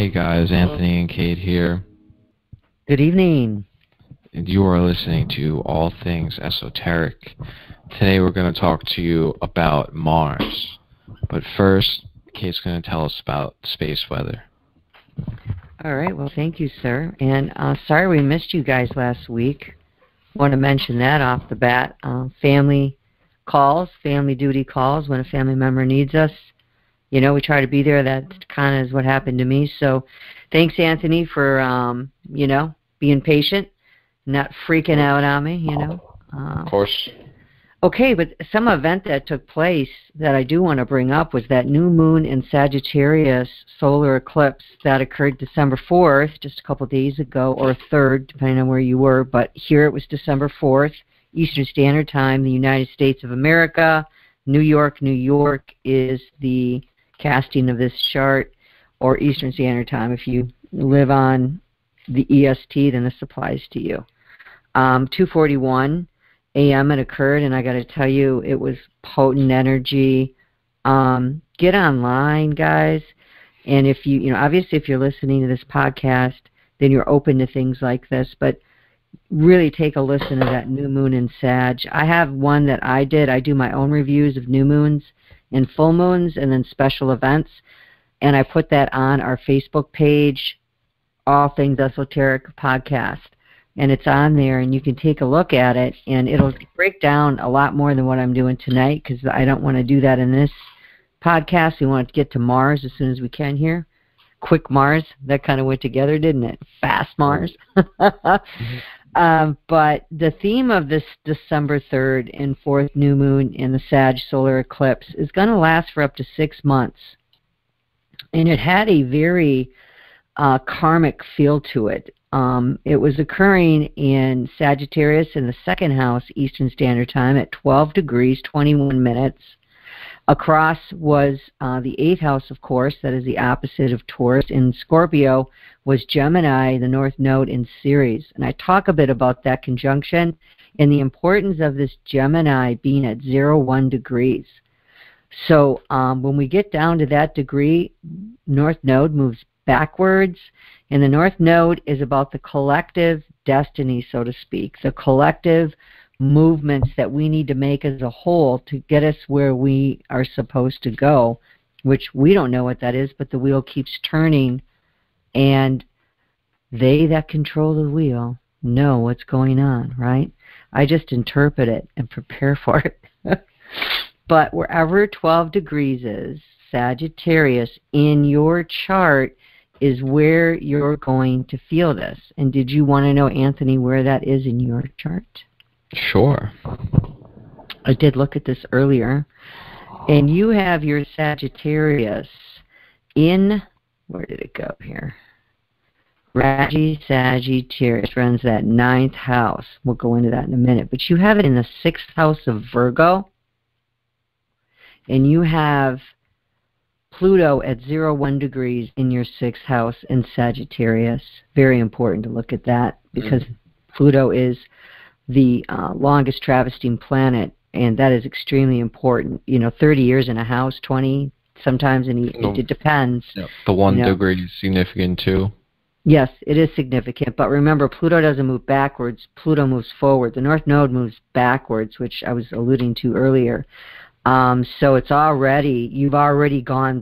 Hey guys, Anthony and Kate here. Good evening. And you are listening to All Things Esoteric. Today we're going to talk to you about Mars. But first, Kate's going to tell us about space weather. All right, well, thank you, sir. And sorry we missed you guys last week. Want to mention that off the bat. Family calls, family duty calls when a family member needs us. You know, we try to be there. That kind of is what happened to me. So thanks, Anthony, for, you know, being patient, not freaking out on me, you know. Of course. Okay, but some event that took place that I do want to bring up was that new moon in Sagittarius solar eclipse that occurred December 4th, just a couple days ago, or 3rd, depending on where you were. But here it was December 4th, Eastern Standard Time, the United States of America. New York is the casting of this chart, or Eastern Standard Time. If you live on the EST, then this applies to you. 2:41 a.m. it occurred, and I got to tell you, it was potent energy. Get online, guys, and if you know, obviously, if you're listening to this podcast, then you're open to things like this. But really, take a listen to that new moon in Sag. I have one that I did. I do my own reviews of new moons and full moons, and then special events, and I put that on our Facebook page, All Things Esoteric Podcast. And it's on there, and you can take a look at it, and it'll break down a lot more than what I'm doing tonight, because I don't want to do that in this podcast. We want to get to Mars as soon as we can here. Quick Mars, that kind of went together, didn't it? Fast Mars. But the theme of this December 3rd and 4th new moon in the Sag solar eclipse is going to last for up to 6 months. And it had a very karmic feel to it. It was occurring in Sagittarius in the 2nd house, Eastern Standard Time, at 12 degrees, 21 minutes. Across was the 8th house, of course, that is the opposite of Taurus. In Scorpio was Gemini, the North Node in Aries. And I talk a bit about that conjunction and the importance of this Gemini being at 0, 1 degrees. So when we get down to that degree, North Node moves backwards, and the North Node is about the collective destiny, so to speak, the collective movements that we need to make as a whole to get us where we are supposed to go, which we don't know what that is, but the wheel keeps turning, and they that control the wheel know what's going on, right? I just interpret it and prepare for it. But wherever 12 degrees is, Sagittarius, in your chart is where you're going to feel this. And did you want to know, Anthony, where that is in your chart? Sure. I did look at this earlier. And you have your Sagittarius in, where did it go here? Sagittarius runs that 9th house. We'll go into that in a minute. But you have it in the 6th house of Virgo. And you have Pluto at 0, 1 degrees in your 6th house in Sagittarius. Very important to look at that, because Pluto is the longest traversing planet, and that is extremely important. You know, 30 years in a house, 20 sometimes, and it depends. Yeah. The 1 degree is significant too. Yes, it is significant, but remember, Pluto doesn't move backwards. Starting moves forward. The North Node moves backwards, which I was alluding to earlier. So it's already, you're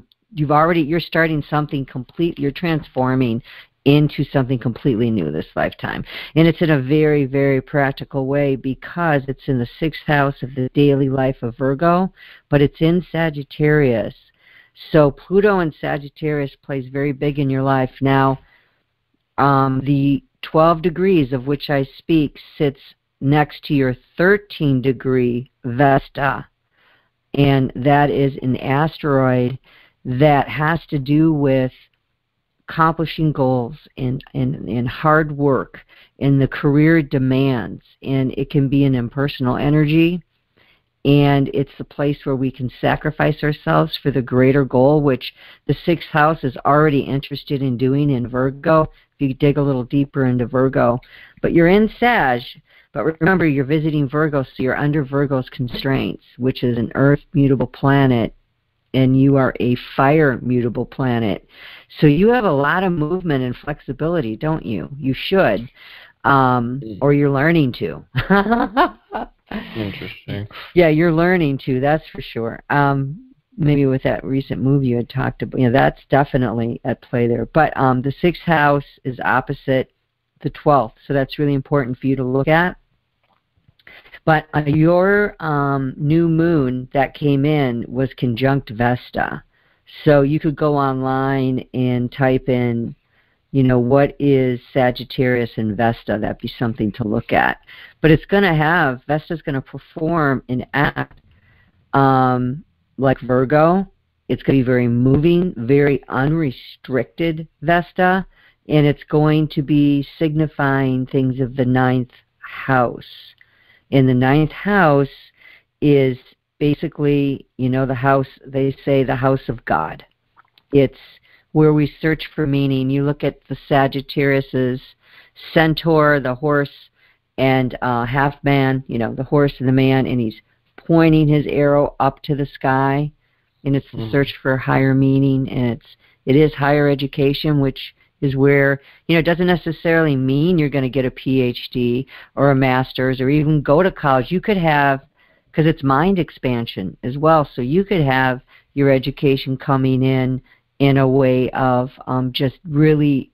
starting something complete, you're transforming into something completely new this lifetime. And it's in a very, very practical way, because it's in the 6th house of the daily life of Virgo, but it's in Sagittarius. So Pluto and Sagittarius plays very big in your life. Now, the 12 degrees of which I speak sits next to your 13 degree Vesta. And that is an asteroid that has to do with accomplishing goals and hard work and the career demands. And it can be an impersonal energy, and it's the place where we can sacrifice ourselves for the greater goal, which the 6th house is already interested in doing in Virgo, if you dig a little deeper into Virgo. But you're in Sag, but remember, you're visiting Virgo, so you're under Virgo's constraints, which is an Earth mutable planet and you are a fire mutable planet. So you have a lot of movement and flexibility, don't you? You should, or you're learning to. Interesting. Yeah, you're learning to, that's for sure. Maybe with that recent move you had talked about, that's definitely at play there. But the 6th house is opposite the 12th, so that's really important for you to look at. But your new moon that came in was conjunct Vesta. So you could go online and type in, what is Sagittarius and Vesta. That'd be something to look at. But it's going to have, Vesta's going to perform and act like Virgo. It's going to be very moving, very unrestricted Vesta. And it's going to be signifying things of the 9th house. And the 9th house is basically, the house, they say the house of God. It's where we search for meaning. You look at the Sagittarius's centaur, the horse, and half man, the horse and the man, and he's pointing his arrow up to the sky, and it's the search for higher meaning, and it is higher education, which is where, it doesn't necessarily mean you're going to get a PhD or a master's or even go to college. You could have, because it's mind expansion as well, so you could have your education coming in a way of just really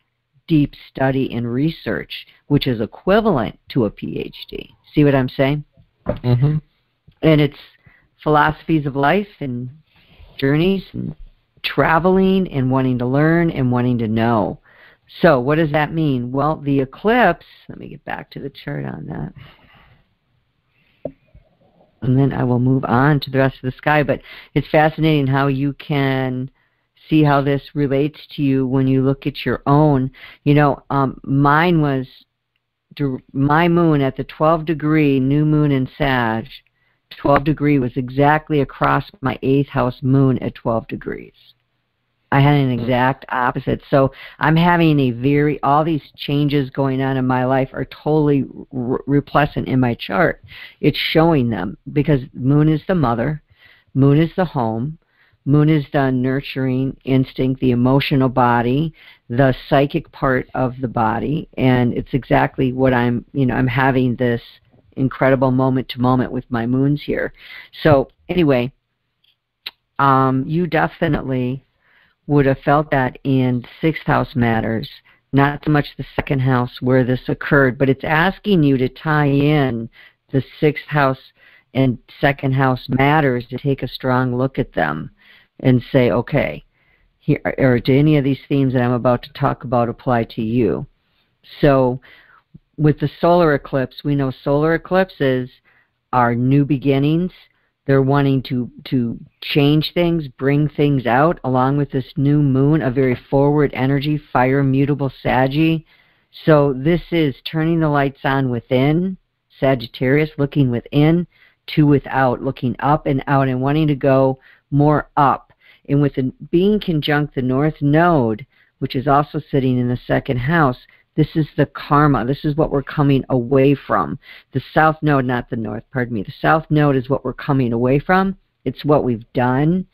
deep study and research, which is equivalent to a PhD. See what I'm saying? Mm-hmm. And it's philosophies of life and journeys and traveling and wanting to learn and wanting to know. So what does that mean? Well, the eclipse, let me get back to the chart on that. And then I will move on to the rest of the sky. But it's fascinating how you can see how this relates to you when you look at your own. Mine was, my moon at the 12 degree, new moon in Sag, 12 degree was exactly across my 8th house moon at 12 degrees. I had an exact opposite. So I'm having all these changes going on in my life are totally repleasant in my chart. It's showing them because moon is the mother, moon is the home, moon is the nurturing instinct, the emotional body, the psychic part of the body, and it's exactly what I'm having this incredible moment to moment with my moons here. So anyway, you definitely would have felt that in 6th house matters, not so much the 2nd house where this occurred, but it's asking you to tie in the 6th house and 2nd house matters, to take a strong look at them and say, okay, here, or do any of these themes that I'm about to talk about apply to you? So with the solar eclipse, we know solar eclipses are new beginnings. They're wanting to change things, bring things out, along with this new moon, a very forward energy, fire mutable Saggy. So this is turning the lights on within, Sagittarius, looking within to without, looking up and out and wanting to go more up. And with being conjunct the North Node, which is also sitting in the 2nd house, this is the karma. This is what we're coming away from. The South Node, not the North, pardon me. The South Node is what we're coming away from. It's what we've done,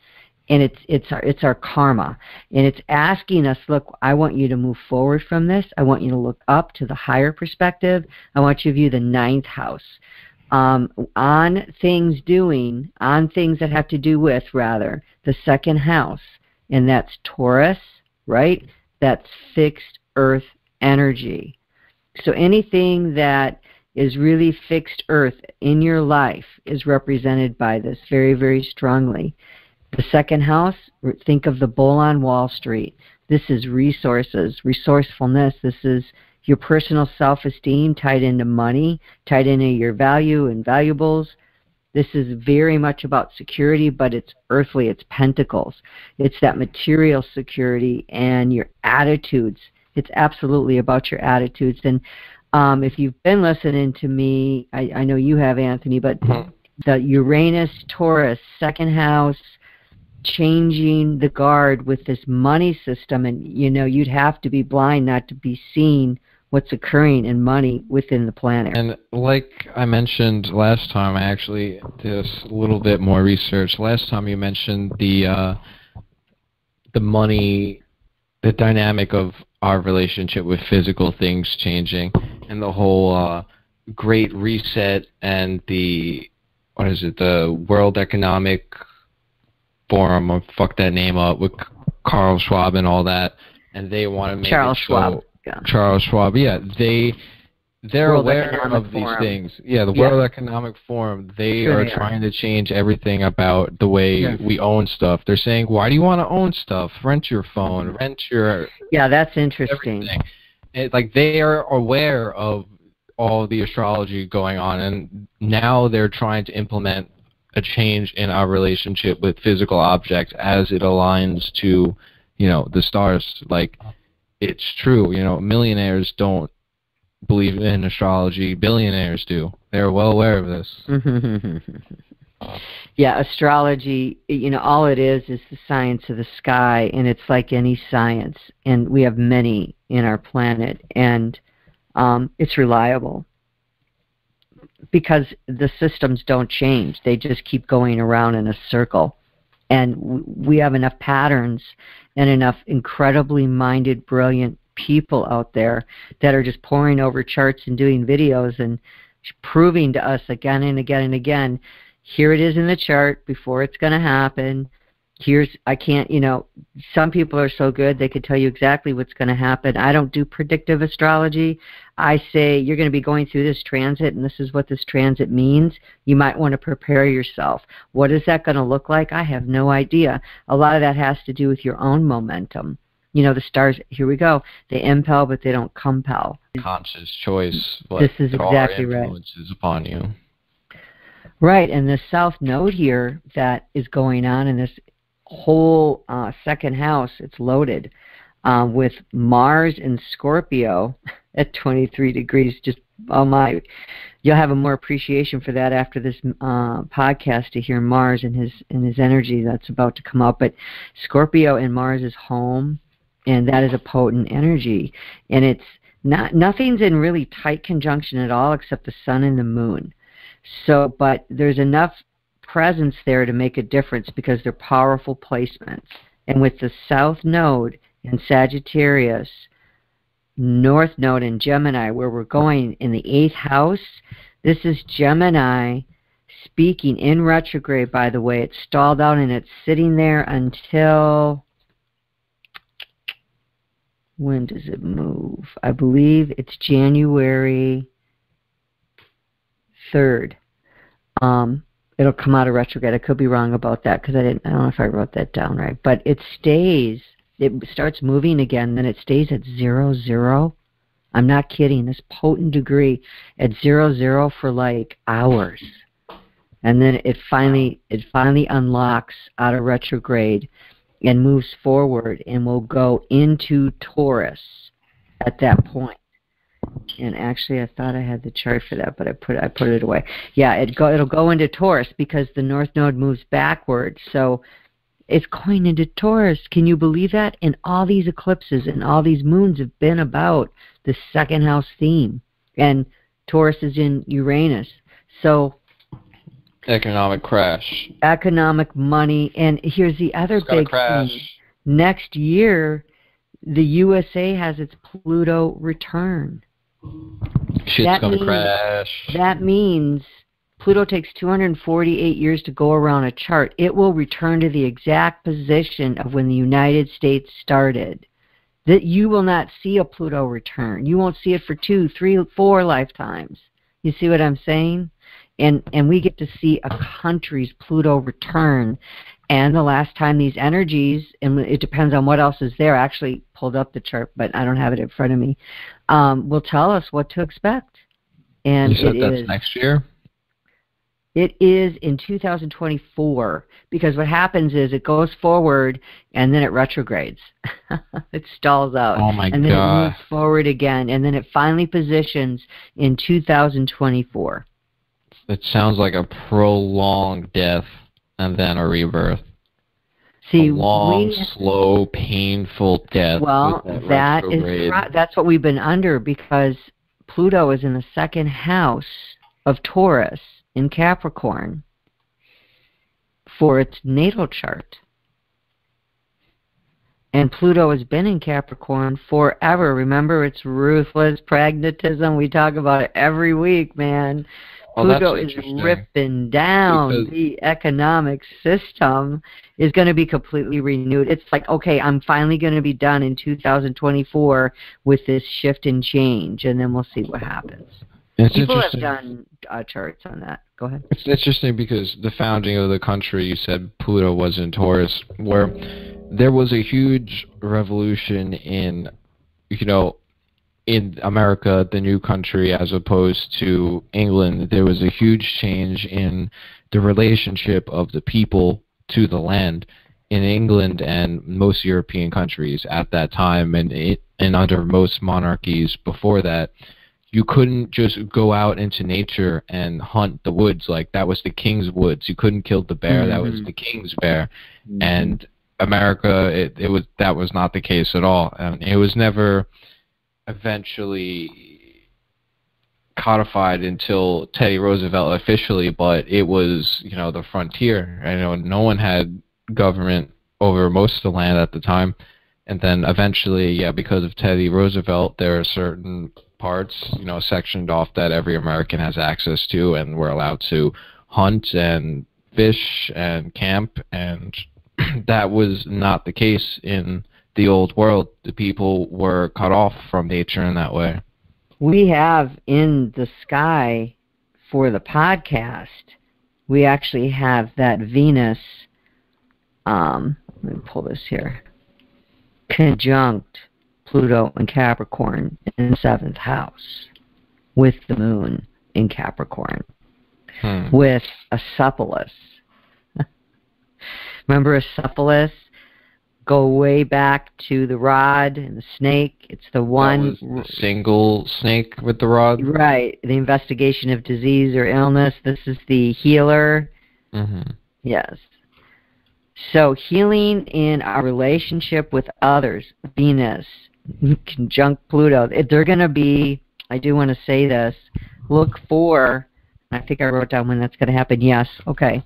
and it's our karma. And it's asking us, look, I want you to move forward from this. I want you to look up to the higher perspective. I want you to view the 9th house. On things that have to do with, rather, the 2nd house, and that's Taurus, right? That's fixed earth energy. So anything that is really fixed earth in your life is represented by this very, very strongly. The 2nd house, think of the bull on Wall Street. This is resources, resourcefulness. This is your personal self-esteem tied into money, tied into your value and valuables. This is very much about security, but it's earthly, it's pentacles. It's that material security and your attitudes. It's absolutely about your attitudes. And if you've been listening to me, I know you have, Anthony, but the Uranus, Taurus, 2nd house, changing the guard with this money system, and you'd have to be blind not to be seeing what's occurring in money within the planet. And like I mentioned last time, I actually did a little bit more research. Last time you mentioned the money, the dynamic of our relationship with physical things changing, and the whole Great Reset and the, what is it, the World Economic Forum, or fuck that name up, with Carl Schwab and all that, and they want to make Charles Schwab. Yeah. Charles Schwab, yeah, they're World aware Economic of Forum. these things. Yeah, the World Economic Forum, they are trying to change everything about the way we own stuff. They're saying, why do you want to own stuff? Rent your phone, rent your... Yeah, that's interesting. Like, they are aware of all the astrology going on, and now they're trying to implement a change in our relationship with physical objects as it aligns to, you know, the stars. Like, it's true, you know, millionaires don't believe in astrology, billionaires do. They're well aware of this. Yeah, astrology, you know, all it is the science of the sky, and it's like any science, and we have many in our planet, and it's reliable because the systems don't change. They just keep going around in a circle, and we have enough patterns and enough incredibly minded, brilliant people out there that are just poring over charts and doing videos and proving to us again and again and again, here it is in the chart before it's going to happen. I can't, you know, some people are so good they could tell you exactly what's going to happen. I don't do predictive astrology. I say you're going to be going through this transit, and this is what this transit means. You might want to prepare yourself. What is that going to look like? I have no idea. A lot of that has to do with your own momentum. You know, the stars, here we go, they impel, but they don't compel. Conscious choice, but this is exactly right. Influences upon you. Right, and the South Node here that is going on in this whole second house, it's loaded with Mars and Scorpio at 23 degrees. Just, oh my, you'll have a more appreciation for that after this podcast to hear Mars and his energy that's about to come out. But Scorpio and Mars is home, and that is a potent energy, and it's nothing's in really tight conjunction at all except the sun and the moon. So, but there's enough presence there to make a difference because they're powerful placements. And with the South Node in Sagittarius, North Node in Gemini, where we're going in the 8th house, this is Gemini speaking in retrograde, by the way. It's stalled out and it's sitting there until... when does it move? I believe it's January 3rd. It'll come out of retrograde. I could be wrong about that because I don't know if I wrote that down right. But it starts moving again, then it stays at 0, 0. I'm not kidding. This potent degree at 0, 0 for like hours. And then it finally unlocks out of retrograde and moves forward and will go into Taurus at that point. And actually, I thought I had the chart for that, but I put it away. Yeah, it'll go into Taurus because the North Node moves backward. So it's going into Taurus. Can you believe that? And all these eclipses and all these moons have been about the second house theme. And Taurus is in Uranus. So economic crash. Economic money. And here's the other big thing. Next year, the USA has its Pluto return. Shit's gonna crash. That means Pluto takes 248 years to go around a chart. It will return to the exact position of when the United States started. That you will not see a Pluto return. You won't see it for 2, 3, 4 lifetimes. You see what I'm saying? And we get to see a country's Pluto return. And the last time these energies, and it depends on what else is there, I actually pulled up the chart, but I don't have it in front of me, will tell us what to expect. And you said that's next year? It is in 2024, because what happens is it goes forward and then it retrogrades. It stalls out. Oh my God. And then it moves forward again, and then it finally positions in 2024. It sounds like a prolonged death and then a rebirth. See, a long, slow, painful death. Well, with that that's what we've been under, because Pluto is in the second house of Taurus in Capricorn for its natal chart. And Pluto has been in Capricorn forever. Remember, it's ruthless pragmatism. We talk about it every week, man. Pluto is ripping down the economic system, is going to be completely renewed. It's like, okay, I'm finally going to be done in 2024 with this shift and change, and then we'll see what happens. People have done charts on that. Go ahead. It's interesting because the founding of the country, you said Pluto was in Taurus, where there was a huge revolution in, in America, the new country, as opposed to England. There was a huge change in the relationship of the people to the land in England and most European countries at that time, and under most monarchies before that. You couldn't just go out into nature and hunt the woods. Like, that was the king's woods. You couldn't kill the bear. That was the king's bear. And America, that was not the case at all. And it was never eventually codified until Teddy Roosevelt officially, but it was, the frontier. No one had government over most of the land at the time. And then eventually, because of Teddy Roosevelt, there are certain parts, sectioned off that every American has access to, and we're allowed to hunt and fish and camp, and that was not the case in the old world. The people were cut off from nature in that way. We have in the sky for the podcast, we actually have that Venus, let me pull this here, conjunct Pluto and Capricorn in the 7th house with the moon in Capricorn with Acephalus. Remember Acephalus? Go way back to the rod and the snake. It's the one... That was the single snake with the rod? Right. The investigation of disease or illness. This is the healer. Yes. So healing in our relationship with others, Venus, conjunct Pluto, they're going to be, I do want to say this, look for, I think I wrote down when that's going to happen. Yes, okay.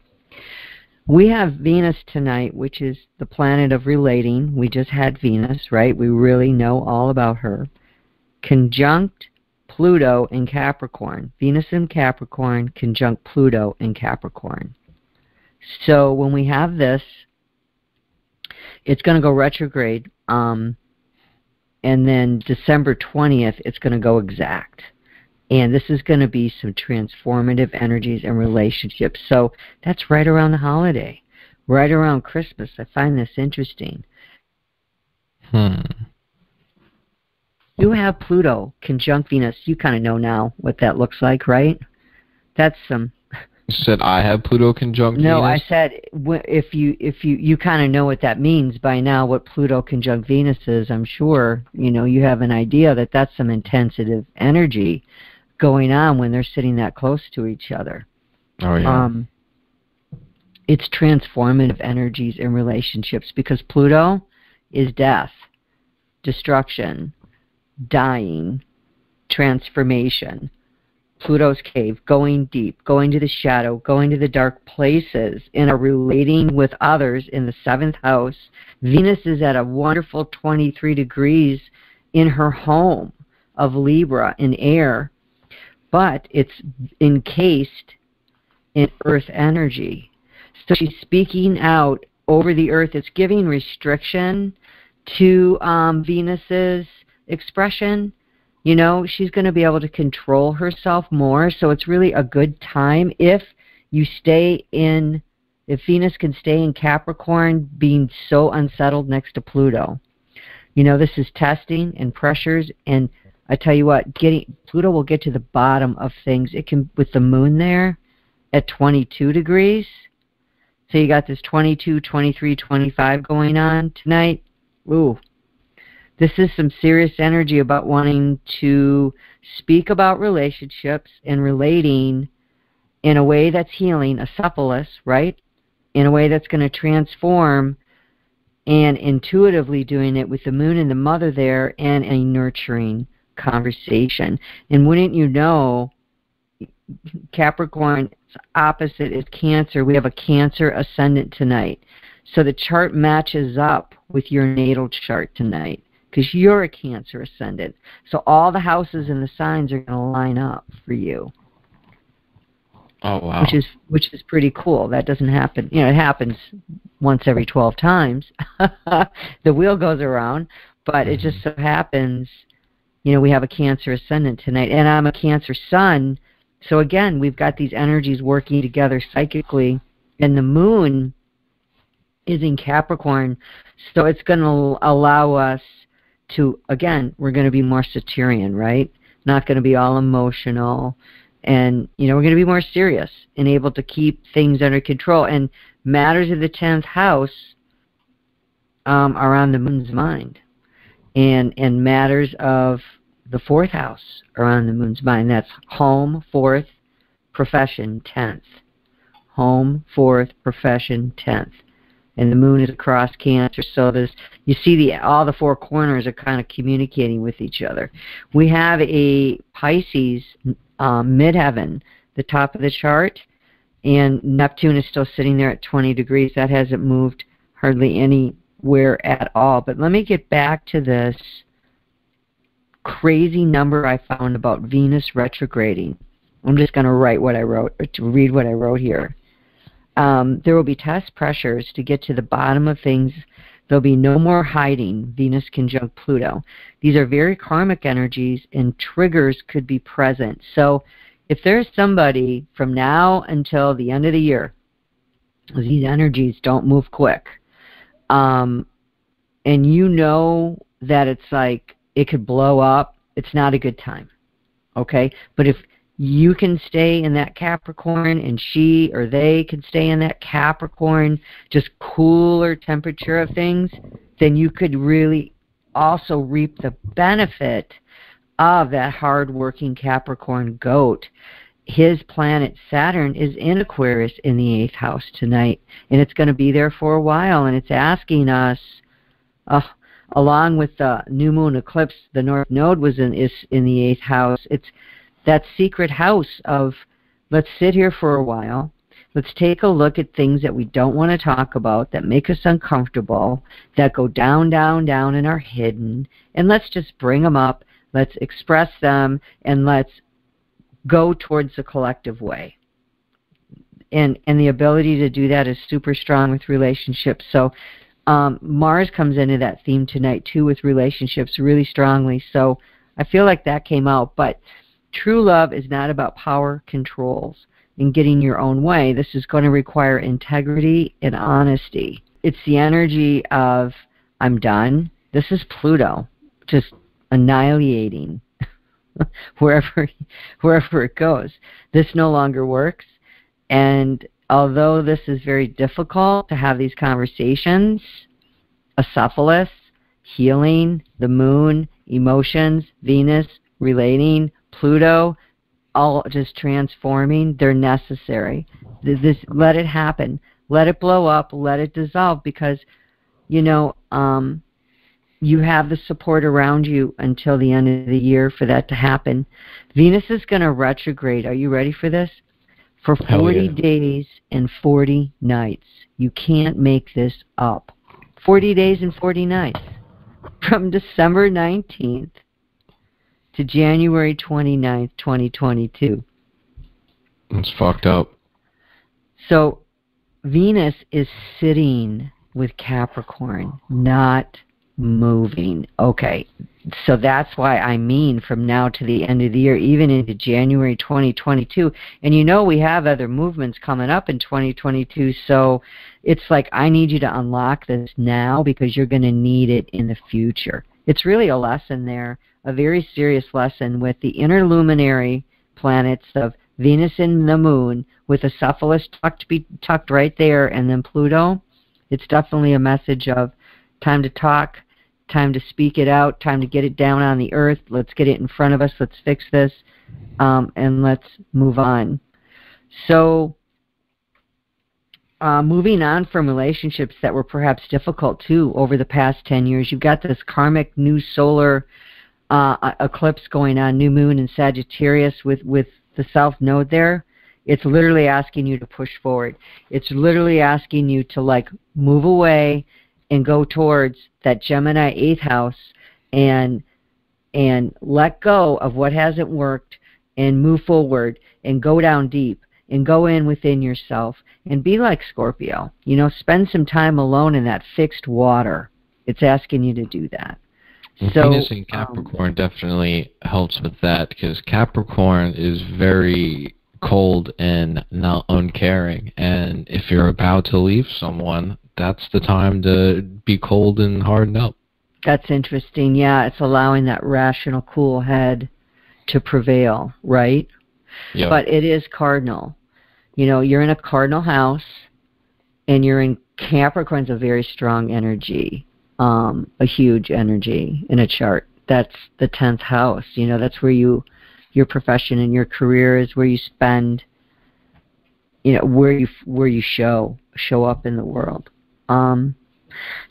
We have Venus tonight, which is the planet of relating. We just had Venus, right? We really know all about her. Conjunct Pluto in Capricorn. Venus in Capricorn, conjunct Pluto in Capricorn. So when we have this, it's going to go retrograde, and then December 20th, it's going to go exact. And this is going to be some transformative energies and relationships. So that's right around the holiday, right around Christmas. I find this interesting. You have Pluto conjunct Venus. You kind of know now what that looks like, right? That's some... You said I have Pluto conjunct Venus? No, I said if you kind of know what that means by now, what Pluto conjunct Venus is, I'm sure, you have an idea that that's some intensive energy going on when they're sitting that close to each other. Oh, yeah. It's transformative energies in relationships because Pluto is death, destruction, dying, transformation. Pluto's cave, going deep, going to the shadow, going to the dark places, and are relating with others in the 7th house. Venus is at a wonderful 23 degrees in her home of Libra in air, but it's encased in earth energy. So she's speaking out over the earth. It's giving restriction to Venus's expression. She's going to be able to control herself more, so it's really a good time if Venus can stay in Capricorn, being so unsettled next to Pluto. This is testing and pressures, and I tell you what, Pluto will get to the bottom of things. It can, with the moon there at 22 degrees, so you got this 22, 23, 25 going on tonight. Ooh. This is some serious energy about wanting to speak about relationships and relating in a way that's healing, Acephalus, right? In a way that's going to transform and intuitively doing it with the moon and the mother there and a nurturing conversation. And wouldn't you know, Capricorn's opposite is Cancer. We have a Cancer ascendant tonight. So the chart matches up with your natal chart tonight because you're a Cancer ascendant. So all the houses and the signs are going to line up for you. Oh, wow. Which is pretty cool. That doesn't happen. You know, it happens once every 12 times. The wheel goes around, but it just so happens, you know, we have a Cancer ascendant tonight, and I'm a Cancer sun. So again, we've got these energies working together psychically, and the moon is in Capricorn, so it's going to allow us to, again, we're going to be more Saturnian, right? Not going to be all emotional. And, you know, we're going to be more serious and able to keep things under control. And matters of the 10th house are on the moon's mind. And matters of the 4th house are on the moon's mind. That's home, 4th, profession, 10th. Home, 4th, profession, 10th. And the moon is across Cancer, so there's, you see all the 4 corners are kind of communicating with each other. We have a Pisces midheaven, the top of the chart, and Neptune is still sitting there at 20 degrees. That hasn't moved hardly anywhere at all. But let me get back to this crazy number I found about Venus retrograding. I'm just going to read what I wrote here. There will be test pressures to get to the bottom of things. There'll be no more hiding, Venus conjunct Pluto. These are very karmic energies, and triggers could be present. So if there's somebody from now until the end of the year, these energies don't move quick, and you know that it's like it could blow up, it's not a good time, okay? But if you can stay in that Capricorn, and she or they can stay in that Capricorn, just cooler temperature of things, then you could really also reap the benefit of that hard-working Capricorn goat. His planet Saturn is in Aquarius in the 8th house tonight, and it's going to be there for a while, and it's asking us, along with the new moon eclipse, the North Node is in the 8th house. It's that secret house of, let's sit here for a while, let's take a look at things that we don't want to talk about, that make us uncomfortable, that go down, down, down and are hidden, and let's just bring them up, let's express them, and let's go towards the collective way. And the ability to do that is super strong with relationships. So Mars comes into that theme tonight too with relationships really strongly. So I feel like that came out, but true love is not about power controls and getting your own way. This is going to require integrity and honesty. It's the energy of, I'm done. This is Pluto, just annihilating wherever it goes. This no longer works. And although this is very difficult to have these conversations, Cephiroth, healing, the moon, emotions, Venus, relating, Pluto, all just transforming, they're necessary. Let it happen. Let it blow up. Let it dissolve, because, you know, you have the support around you until the end of the year for that to happen. Venus is going to retrograde. Are you ready for this? For 40 days and 40 nights. You can't make this up. 40 days and 40 nights. From December 19th to January 29th, 2022. It's fucked up. So Venus is sitting with Capricorn, not moving. Okay, so that's why I mean from now to the end of the year, even into January 2022. And you know we have other movements coming up in 2022, so it's like I need you to unlock this now because you're going to need it in the future. It's really a lesson there, a very serious lesson with the interluminary planets of Venus and the Moon, with the Cephiroth tucked right there, and then Pluto. It's definitely a message of time to talk, time to speak it out, time to get it down on the earth. Let's get it in front of us. Let's fix this, and let's move on. So moving on from relationships that were perhaps difficult too over the past 10 years. You've got this karmic new solar eclipse going on, new moon in Sagittarius with the south node there. It's literally asking you to push forward. It's literally asking you to like move away and go towards that Gemini 8th house and let go of what hasn't worked and move forward and go down deep and go in within yourself and be like Scorpio. You know, spend some time alone in that fixed water. It's asking you to do that. So, Venus in Capricorn definitely helps with that, because Capricorn is very cold and not uncaring. And if you're about to leave someone, that's the time to be cold and harden up. That's interesting. Yeah, it's allowing that rational, cool head to prevail, right? Yep. But it is cardinal. You know, you're in a cardinal house, and you're in Capricorn's a very strong energy, a huge energy in a chart. That's the 10th house. You know, that's where your profession and your career is, where you spend, you know, where you show up in the world.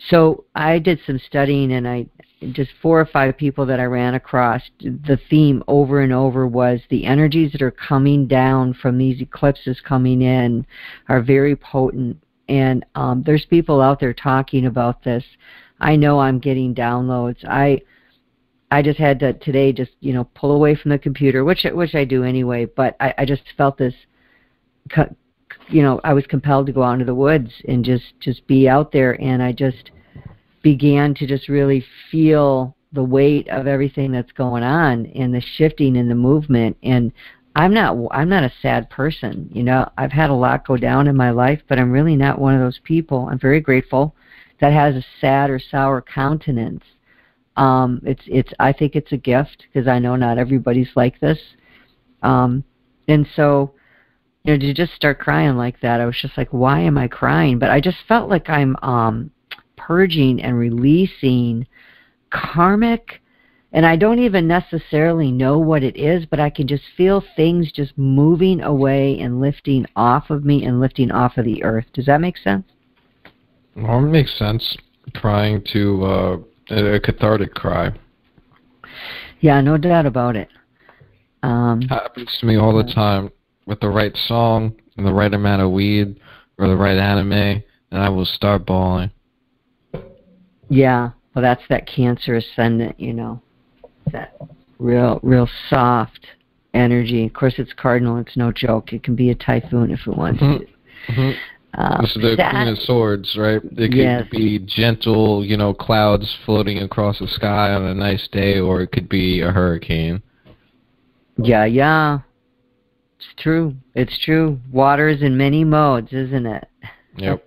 So I did some studying, and just 4 or 5 people that I ran across, the theme over and over was the energies that are coming down from these eclipses coming in are very potent. And there's people out there talking about this. I know I'm getting downloads. I just had to today just, you know, pull away from the computer, which I do anyway, but I just felt this, you know, I was compelled to go out into the woods and just be out there, and I just began to just really feel the weight of everything that's going on and the shifting and the movement. And I'm not a sad person. You know, I've had a lot go down in my life, but I'm really not one of those people. I'm very grateful that has a sad or sour countenance. I think it's a gift, because I know not everybody's like this. And so, you know, to just start crying like that, I was just like, why am I crying? But I just felt like I'm purging and releasing karmic, and I don't even necessarily know what it is, but I can just feel things just moving away and lifting off of me and lifting off of the earth. Does that make sense? Well, it makes sense. Crying to a cathartic cry. Yeah, no doubt about it. Happens to me all the time. With the right song and the right amount of weed or the right anime, and I will start bawling. Yeah, well, that's that Cancer ascendant, you know, that real soft energy. Of course, it's cardinal. It's no joke. It can be a typhoon if it wants to. Mm-hmm. This is the Queen of Swords, right? It could be gentle, you know, clouds floating across the sky on a nice day, or it could be a hurricane. Yeah. It's true. It's true. Water is in many modes, isn't it? Yep.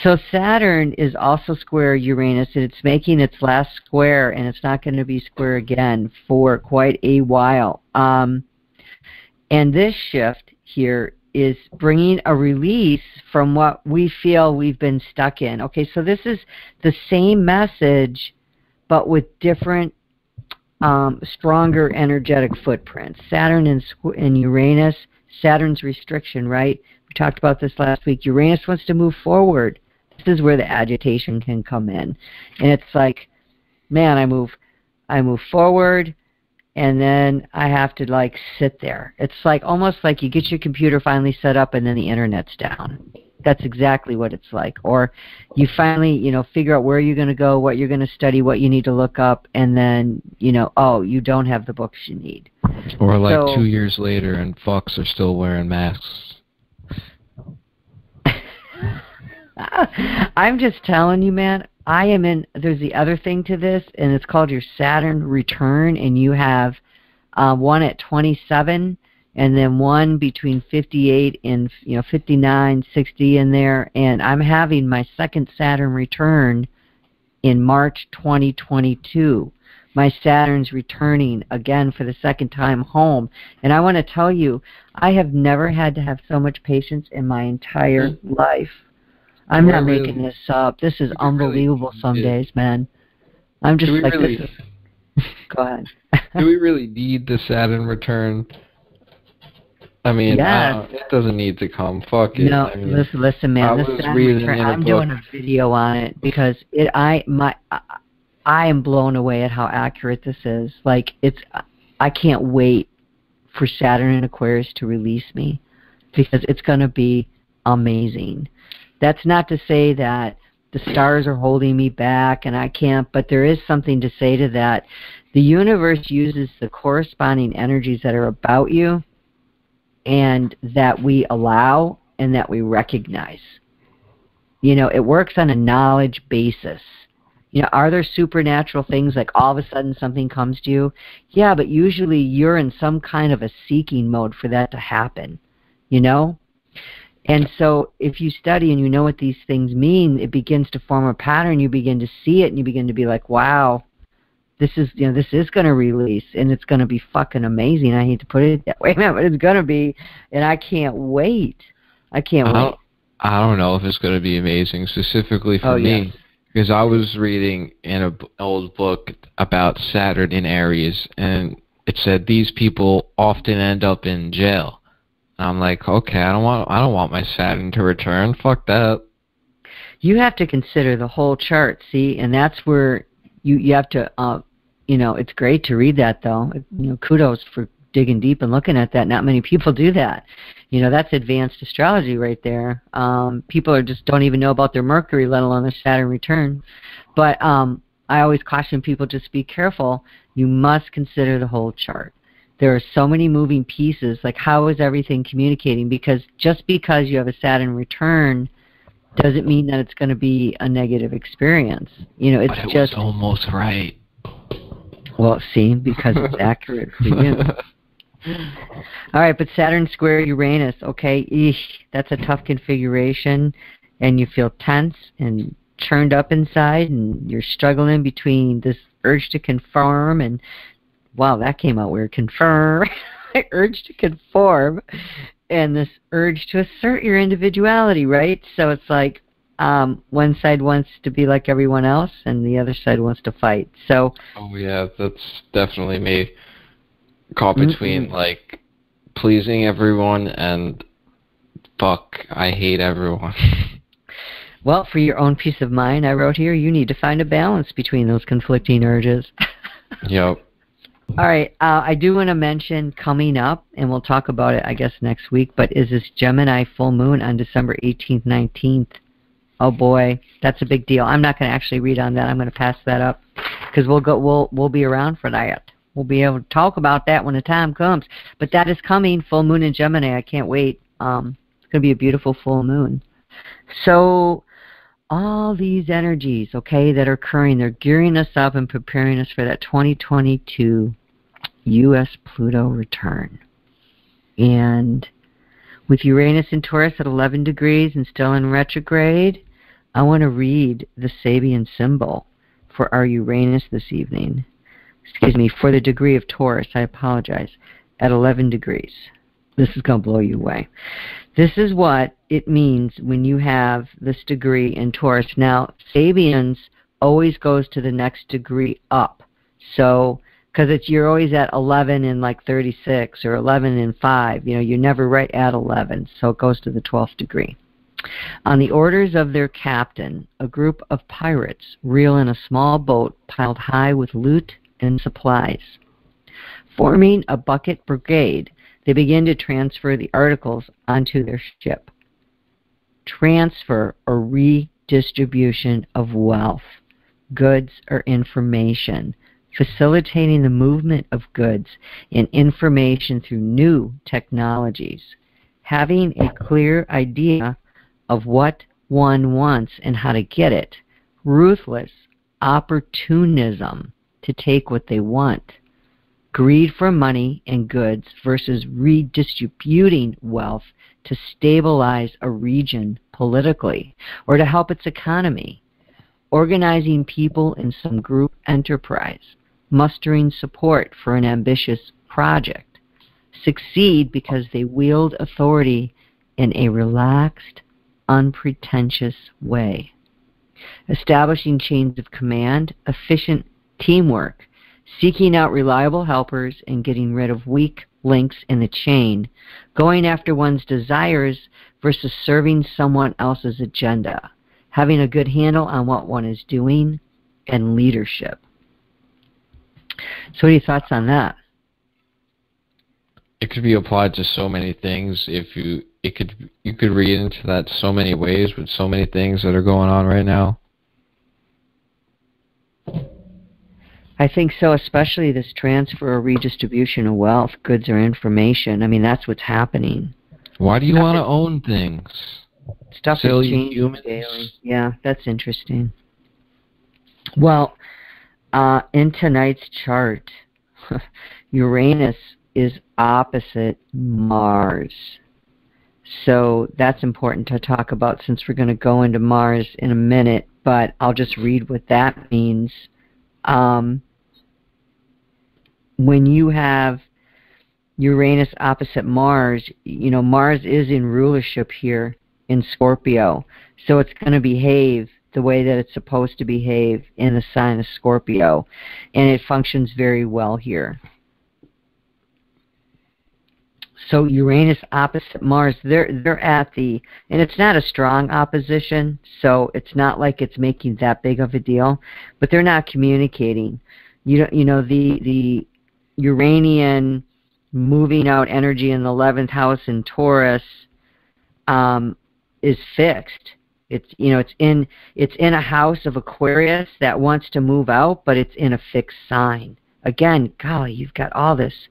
So Saturn is also square Uranus, and it's making its last square, and it's not going to be square again for quite a while. And this shift here is bringing a release from what we feel we've been stuck in. Okay, so this is the same message, but with different stronger energetic footprints. Saturn and Uranus, Saturn's restriction, right? We talked about this last week. Uranus wants to move forward. This is where the agitation can come in. And it's like, man, I move forward, and then I have to like sit there. It's like almost like you get your computer finally set up and then the internet's down. That's exactly what it's like. Or you finally, you know, figure out where you're going to go, what you're going to study, what you need to look up, and then, you know, oh, you don't have the books you need. Or like 2 years later and fucks are still wearing masks. I'm just telling you, man, there's the other thing to this, and it's called your Saturn return, and you have one at 27, and then one between 58 and 59, 60 in there, and I'm having my second Saturn return in March 2022. My Saturn's returning again for the second time home, and I want to tell you, I have never had to have so much patience in my entire life. I'm not making this up. This is unbelievable some days, man. I'm just like, this is... Go ahead. Do we really need the Saturn return? I mean, Yes. it doesn't need to come. Fuck it. No, I mean, listen, man. I This was Saturn reading return, in a I'm book. doing a video on it because I am blown away at how accurate this is. Like, I can't wait for Saturn and Aquarius to release me because it's going to be amazing. That's not to say that the stars are holding me back and I can't, but there is something to say to that. The universe uses the corresponding energies that are about you and that we allow and that we recognize. You know, it works on a knowledge basis. You know, are there supernatural things like all of a sudden something comes to you? Yeah, but usually you're in some kind of a seeking mode for that to happen, you know? And so if you study and you know what these things mean, it begins to form a pattern. You begin to see it and you begin to be like, wow, this is going to release and it's going to be fucking amazing. I hate to put it that way, man, but it's going to be, and I can't wait. I can't wait. I don't know if it's going to be amazing specifically for me. Yes. Because I was reading in an old book about Saturn in Aries, and it said these people often end up in jail. And I'm like, okay, I don't want my Saturn to return. Fuck that. You have to consider the whole chart, see, and that's where you have to, you know, it's great to read that though. You know, kudos for digging deep and looking at that. Not many people do that. You know, that's advanced astrology right there. People just don't even know about their Mercury, let alone their Saturn return. But I always caution people, just be careful. You must consider the whole chart. There are so many moving pieces. Like, how is everything communicating? Because just because you have a Saturn return doesn't mean that it's going to be a negative experience. You know, it's but it just was almost right. Well, see, because it's accurate for you. All right, but Saturn square Uranus, okay, eesh, that's a tough configuration, and you feel tense and churned up inside, and you're struggling between this urge to conform and, wow, that came out weird, confirm, urge to conform, and this urge to assert your individuality, right? So it's like one side wants to be like everyone else, and the other side wants to fight. So. Oh yeah, that's definitely me. Caught between like pleasing everyone and fuck, I hate everyone. Well, for your own peace of mind, I wrote here, you need to find a balance between those conflicting urges. Yep. All right, I do want to mention coming up, and we'll talk about it, I guess, next week, but is this Gemini full moon on December 18th, 19th. Oh boy, that's a big deal. I'm not going to actually read on that. I'm going to pass that up because we'll be around for that. We'll be able to talk about that when the time comes. But that is coming, full moon in Gemini. I can't wait. It's going to be a beautiful full moon. So all these energies, okay, that are occurring, they're gearing us up and preparing us for that 2022 U.S. Pluto return. And with Uranus in Taurus at 11 degrees and still in retrograde, I want to read the Sabian symbol for our Uranus this evening. Excuse me, for the degree of Taurus, I apologize, at 11 degrees. This is going to blow you away. This is what it means when you have this degree in Taurus. Now, Sabians always goes to the next degree up. So, because you're always at 11 in like 36 or 11 in 5. You know, you're never right at 11, so it goes to the 12th degree. On the orders of their captain, a group of pirates reel in a small boat piled high with loot and supplies. Forming a bucket brigade, they begin to transfer the articles onto their ship. Transfer or redistribution of wealth, goods or information, facilitating the movement of goods and information through new technologies. Having a clear idea of what one wants and how to get it. Ruthless opportunism to take what they want. Greed for money and goods versus redistributing wealth to stabilize a region politically or to help its economy. Organizing people in some group enterprise. Mustering support for an ambitious project. Succeed because they wield authority in a relaxed, unpretentious way. Establishing chains of command, efficient teamwork, seeking out reliable helpers and getting rid of weak links in the chain, going after one's desires versus serving someone else's agenda, having a good handle on what one is doing, and leadership. So what are your thoughts on that? It could be applied to so many things. You could read into that so many ways with so many things that are going on right now. I think so, especially this transfer or redistribution of wealth, goods or information. I mean, that's what's happening. Why do you want to own things? Stuff is changing humans. daily. Yeah, that's interesting. Well, in tonight's chart, Uranus is opposite Mars. So that's important to talk about since we're going to go into Mars in a minute, but I'll just read what that means. When you have Uranus opposite Mars, you know, Mars is in rulership here in Scorpio. So it's going to behave the way that it's supposed to behave in the sign of Scorpio. And it functions very well here. So Uranus opposite Mars, they're at the, and it's not a strong opposition, so it's not like it's making that big of a deal, but they're not communicating. You know, the Uranian moving out energy in the 11th house in Taurus is fixed. It's, you know, it's in a house of Aquarius that wants to move out, but it's in a fixed sign. Again, golly, you've got all this.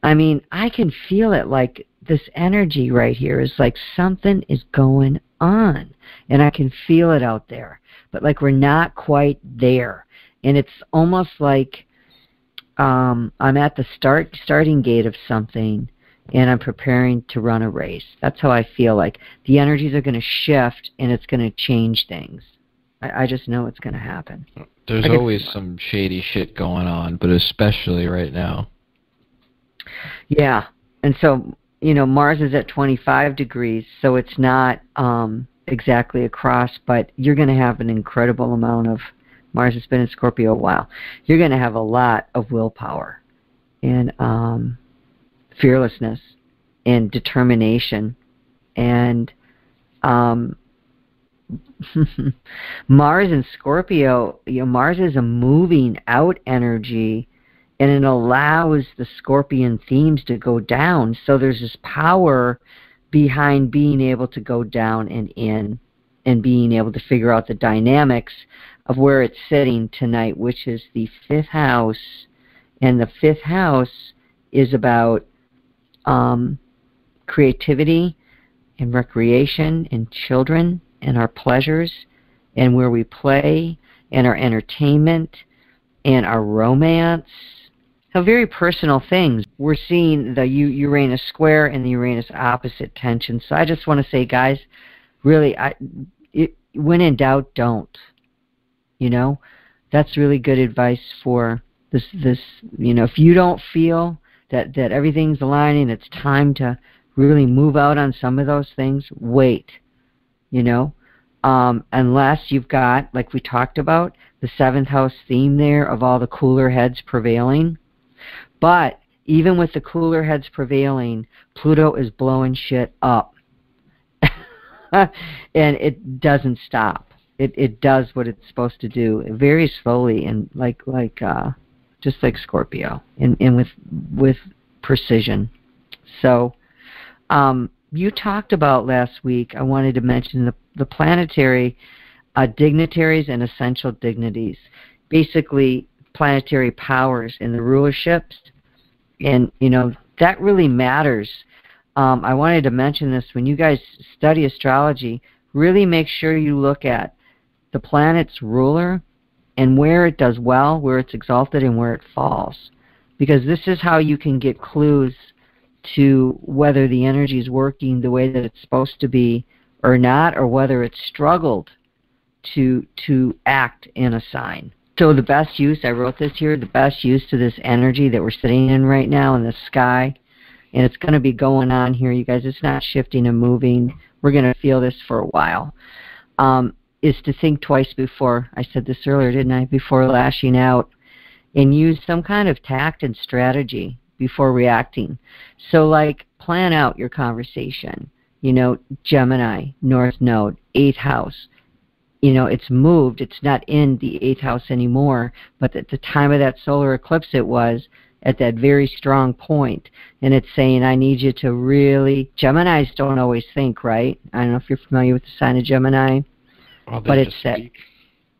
I mean, I can feel it, like this energy right here is like something is going on, and I can feel it out there, but like we're not quite there, and it's almost like I'm at the starting gate of something, and I'm preparing to run a race. That's how I feel. Like the energies are going to shift, and it's going to change things. I just know it's going to happen. There's always some shady shit going on, but especially right now. Yeah, and so, you know, Mars is at 25 degrees, so it's not exactly across, but you're going to have an incredible amount of, Mars has been in Scorpio a while, you're going to have a lot of willpower and fearlessness and determination. And Mars in Scorpio, you know, Mars is a moving out energy, and it allows the Scorpion themes to go down. So there's this power behind being able to go down and in, and being able to figure out the dynamics of where it's sitting tonight, which is the 5th house. And the 5th house is about creativity and recreation and children and our pleasures and where we play and our entertainment and our romance. So very personal things. We're seeing the Uranus square and the Uranus opposite tension. So I just want to say, guys, really, when in doubt, don't. You know, that's really good advice for this. You know, if you don't feel that everything's aligning, it's time to really move out on some of those things. Wait. You know, unless you've got, like we talked about, the 7th house theme there of all the cooler heads prevailing. But even with the cooler heads prevailing, Pluto is blowing shit up. And it doesn't stop. It does what it's supposed to do very slowly and just like Scorpio and with precision. So you talked about last week, I wanted to mention the planetary dignitaries and essential dignities. Basically, planetary powers in the rulerships, and you know that really matters. I wanted to mention this: when you guys study astrology, really make sure you look at the planet's ruler and where it does well, where it's exalted, and where it falls, because this is how you can get clues to whether the energy is working the way that it's supposed to be or not, or whether it's struggled to act in a sign. So the best use, I wrote this here, the best use to this energy that we're sitting in right now in the sky, and it's going to be going on here, you guys, it's not shifting and moving, we're going to feel this for a while, is to think twice before, I said this earlier, didn't I, before lashing out, and use some kind of tact and strategy, before reacting. So, like, plan out your conversation. You know, Gemini, North Node, 8th house. You know, it's moved. It's not in the 8th house anymore, but at the time of that solar eclipse it was at that very strong point. And it's saying, I need you to really... Geminis don't always think, right? I don't know if you're familiar with the sign of Gemini. Well, but it's that...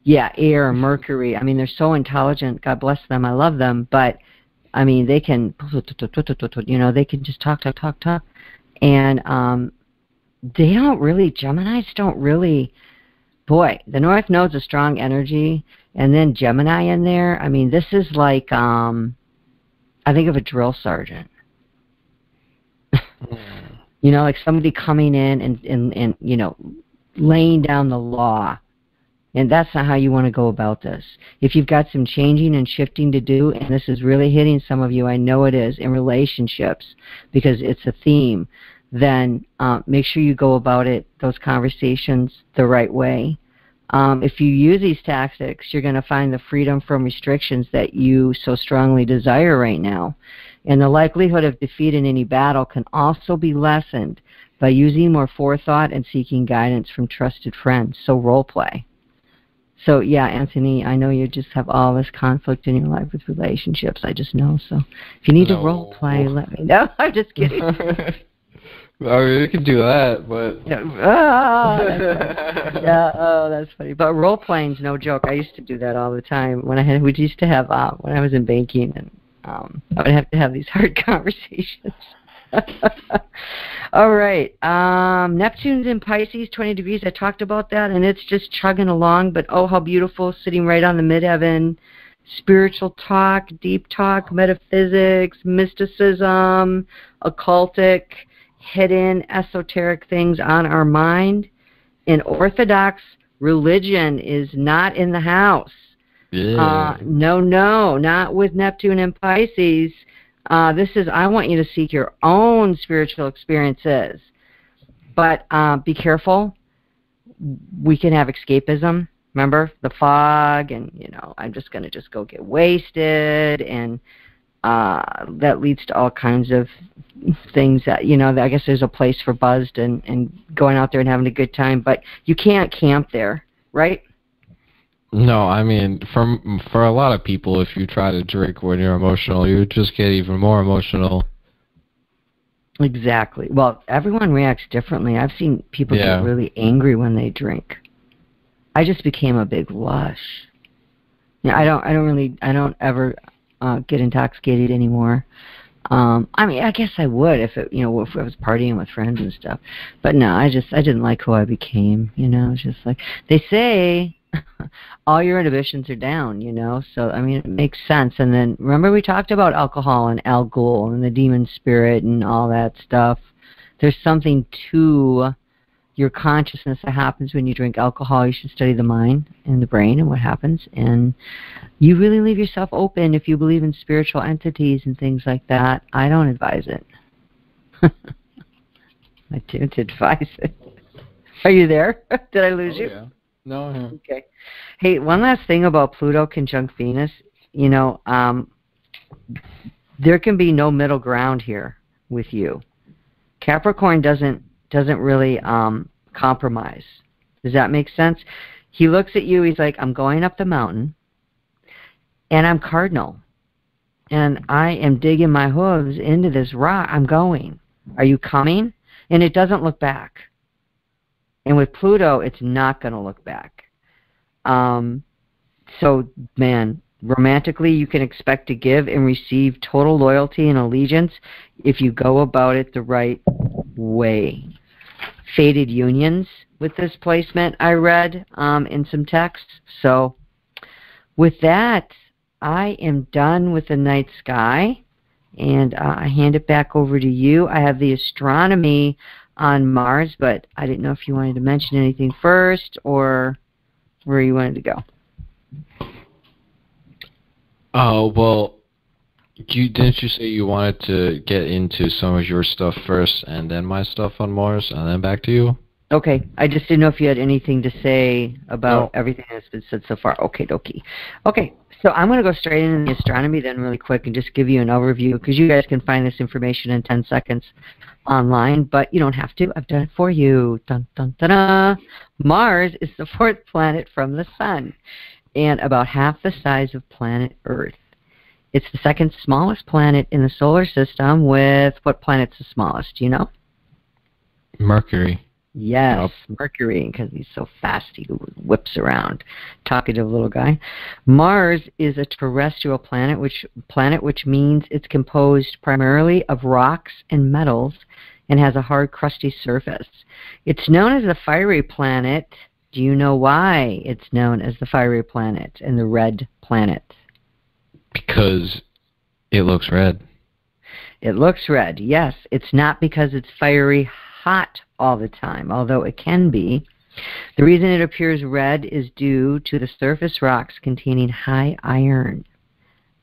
Yeah, air, Mercury. I mean, they're so intelligent. God bless them. I love them. But, I mean, they can... You know, they can just talk. And they don't really... Geminis don't really... Boy, the North Node's a strong energy, and then Gemini in there. I mean, this is like, I think of a drill sergeant. You know, like somebody coming in and you know, laying down the law. And that's not how you want to go about this. If you've got some changing and shifting to do, and this is really hitting some of you, I know it is, in relationships, because it's a theme, then make sure you go about it, those conversations, the right way. If you use these tactics, you're going to find the freedom from restrictions that you so strongly desire right now. And the likelihood of defeat in any battle can also be lessened by using more forethought and seeking guidance from trusted friends. So role play. So, yeah, Anthony, I know you just have all this conflict in your life with relationships. I just know. So if you need to role play, let me know. I'm just kidding. I mean, we could do that, but... Yeah, oh, that's funny. But role-playing's no joke. I used to do that all the time. We used to have, when I was in banking, and I would have to have these hard conversations. All right. Neptune's in Pisces, 20 degrees. I talked about that, and it's just chugging along, but oh, how beautiful, sitting right on the midheaven. Spiritual talk, deep talk, metaphysics, mysticism, occultic, hidden esoteric things on our mind. And Orthodox religion is not in the house. Yeah. No, not with Neptune and Pisces. This is, I want you to seek your own spiritual experiences. But be careful. We can have escapism. Remember, the fog, and, you know, I'm just going to just go get wasted, and that leads to all kinds of things that, you know, I guess there's a place for buzzed and going out there and having a good time, but you can't camp there, right? No, I mean, for a lot of people, if you try to drink when you're emotional, you just get even more emotional. Exactly. Well, everyone reacts differently. I've seen people get really angry when they drink. I just became a big lush. Yeah, I don't ever get intoxicated anymore. I mean, I guess I would if it, you know, if I was partying with friends and stuff. But no, I didn't like who I became. You know, it's just like they say, all your inhibitions are down. You know, so I mean, it makes sense. And then remember we talked about alcohol and Al Ghul and the demon spirit and all that stuff. There's something to your consciousness that happens when you drink alcohol. You should study the mind and the brain and what happens. And you really leave yourself open if you believe in spiritual entities and things like that. I don't advise it. I don't advise it. Are you there? Did I lose you? Yeah. No. Yeah. Okay. Hey, one last thing about Pluto conjunct Venus. You know, there can be no middle ground here with you. Capricorn doesn't really compromise. Does that make sense? He looks at you, he's like, I'm going up the mountain, and I'm cardinal, and I am digging my hooves into this rock. I'm going. Are you coming? And it doesn't look back. And with Pluto, it's not going to look back. So, man, romantically, you can expect to give and receive total loyalty and allegiance if you go about it the right way. Fated unions with this placement, I read in some text. So with that, I am done with the night sky, and I hand it back over to you. I have the astronomy on Mars, but I didn't know if you wanted to mention anything first or where you wanted to go. Oh, well, didn't you say you wanted to get into some of your stuff first and then my stuff on Mars and then back to you? Okay. I just didn't know if you had anything to say about everything that's been said so far. Okay, dokie. Okay, So I'm going to go straight into the astronomy then really quick and just give you an overview, because you guys can find this information in 10 seconds online, but you don't have to. I've done it for you. Dun, dun, dun, dun. Mars is the 4th planet from the Sun and about half the size of planet Earth. It's the 2nd smallest planet in the solar system. With what planet's the smallest? Do you know? Mercury. Yes, yep. Mercury, because he's so fast he whips around. Talkative little guy. Mars is a terrestrial planet, which means it's composed primarily of rocks and metals and has a hard, crusty surface. It's known as the fiery planet. Do you know why it's known as the fiery planet and the red planet? Because it looks red. It looks red, yes. It's not because it's fiery hot all the time, although it can be. The reason it appears red is due to the surface rocks containing high iron.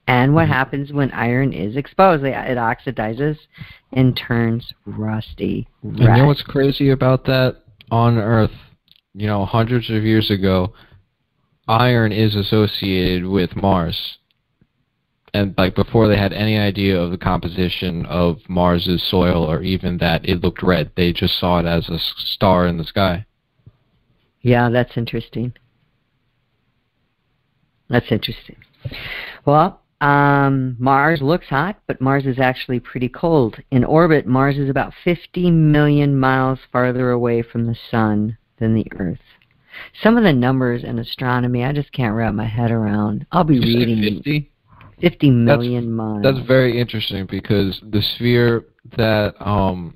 And what happens when iron is exposed? It oxidizes and turns rusty red. You know what's crazy about that? On Earth, hundreds of years ago, iron is associated with Mars. And before they had any idea of the composition of Mars's soil or even that it looked red, they just saw it as a star in the sky. Yeah, that's interesting. That's interesting. Well, Mars looks hot, but Mars is actually pretty cold. In orbit, Mars is about 50 million miles farther away from the Sun than the Earth. Some of the numbers in astronomy, I just can't wrap my head around. I'll be reading... 50 million miles. That's very interesting, because the sphere that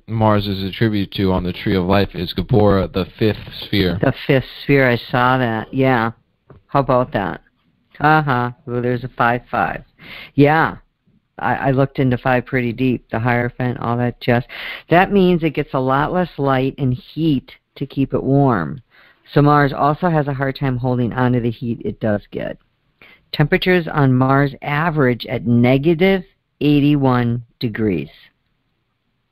Mars is attributed to on the Tree of Life is GEBURAH, the 5th sphere. The 5th sphere, I saw that. Yeah. How about that? Well, there's a 5-5. Yeah. I looked into 5 pretty deep. The Hierophant, all that jazz. That means it gets a lot less light and heat to keep it warm. So Mars also has a hard time holding on to the heat it does get. Temperatures on Mars average at negative 81 degrees.